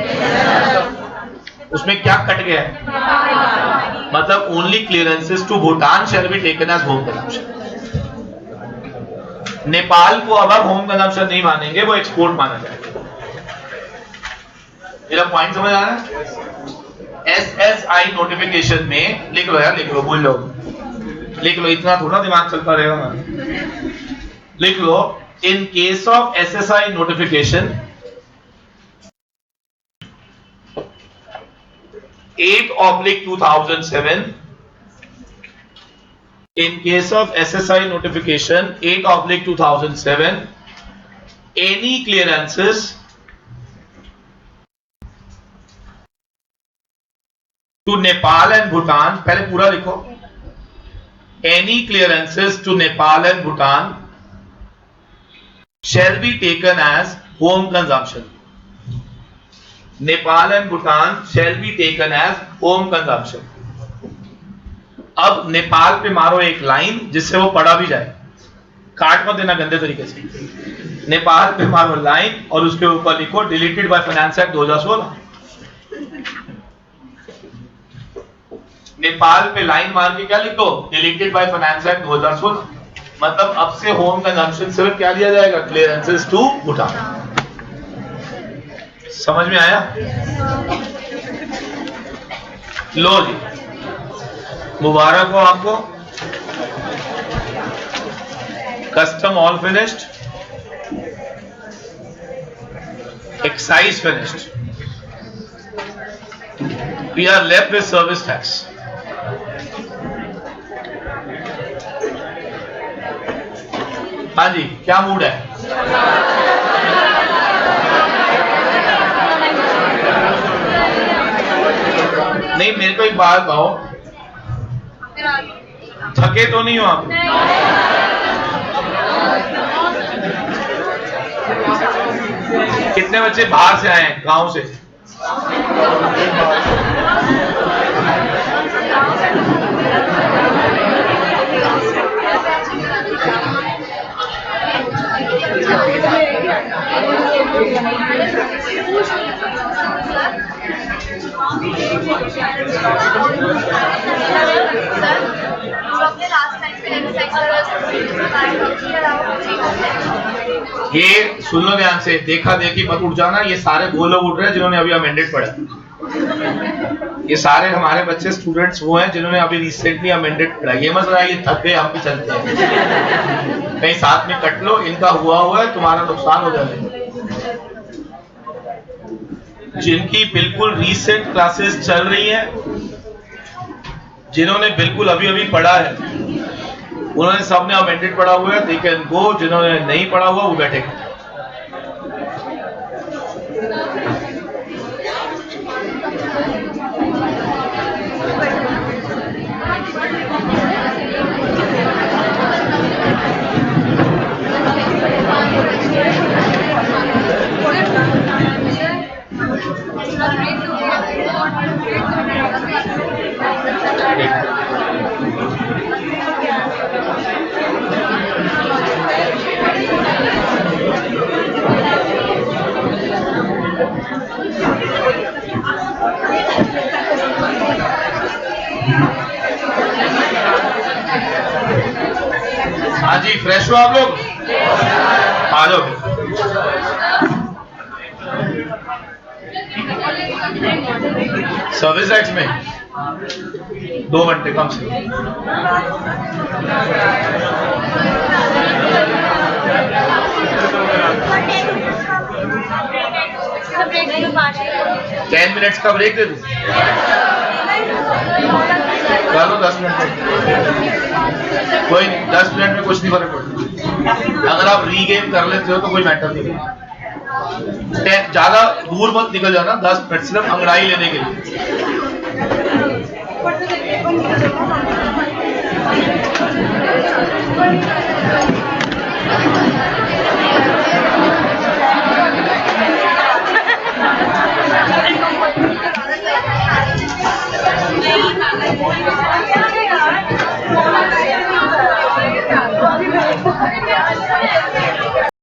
उसमें क्या कट गया है? मतलब only clearances to Bhutan shall be taken as home consumption. Nepal को अब होम कंजम्पशन नहीं मानेंगे, वो एक्सपोर्ट माना जाएगा। मेरा पॉइंट समझ आ रहा है? SSI नोटिफिकेशन में लिख लो यार, लिख लो, बोल लो, लिख लो, इतना थोड़ा दिमाग चलता रहेगा। लिख लो, in case of SSI notification 8/2007, in case of SSI notification 8/2007, any clearances to Nepal and Bhutan, पहले पूरा लिखो, any clearances to Nepal and Bhutan shall be taken as home consumption. Nepal and Bhutan shall be taken as home consumption. अब नेपाल पे मारो एक लाइन जिससे वो पढ़ा भी जाए, काट मत देना गंदे तरीके से। नेपाल पे मारो लाइन और उसके ऊपर लिखो deleted by finance act 2016। Nepal पे लाइन मार के क्या लिखो? Deleted by finance act 2016। मतलब अब से होम कंजम्पशन सिर्फ क्या लिया जाएगा? Clearances to Bhutan. समझ में आया? लो जी, मुबारक हो आपको, custom all finished, excise finished, we are left with service tax. हाँ जी, क्या मूड है? नहीं, मेरे को एक बात कहो, थके तो नहीं हो आप? कितने बच्चे बाहर से आए हैं, गांव से? ये सुन लो ध्यान से, देखा देखी मत उठ जाना। ये सारे वो लोग उठ रहे हैं जिन्होंने अभी अमेंडेड पढ़ा। ये सारे हमारे बच्चे स्टूडेंट्स वो हैं जिन्होंने अभी रिसेंटली अमेंडेड पढ़ा। ये मत रहा, ये थक गए, हम भी चलते हैं। कहीं साथ में कट लो, इनका हुआ है, तुम्हारा नुकसान हो जाएगा। जिनकी बिल्कुल रीसेंट क्लासेस चल रही हैं, जिन्होंने बिल्कुल अभी अभी पढ़ा है, उन्होंने सबने अमेंडेड पढ़ा हुआ है, दे कैन गो। जिन्होंने नहीं पढ़ा हुआ वो बैठे। हाँ जी, फ्रेश हो आप लोग? आ जाओ। सर्विस एक्ट में 2 घंटे कम से। टेन मिनट्स का ब्रेक दे दूं? चलो 10 मिनट। कोई 10 मिनट में कुछ नहीं फर्क पड़ता। अगर आप रीगेन कर लेते हो तो कोई मैटर नहीं। ज्यादा दूर मत निकल जाना, 10 मिनट सिर्फ अंगड़ाई लेने के लिए।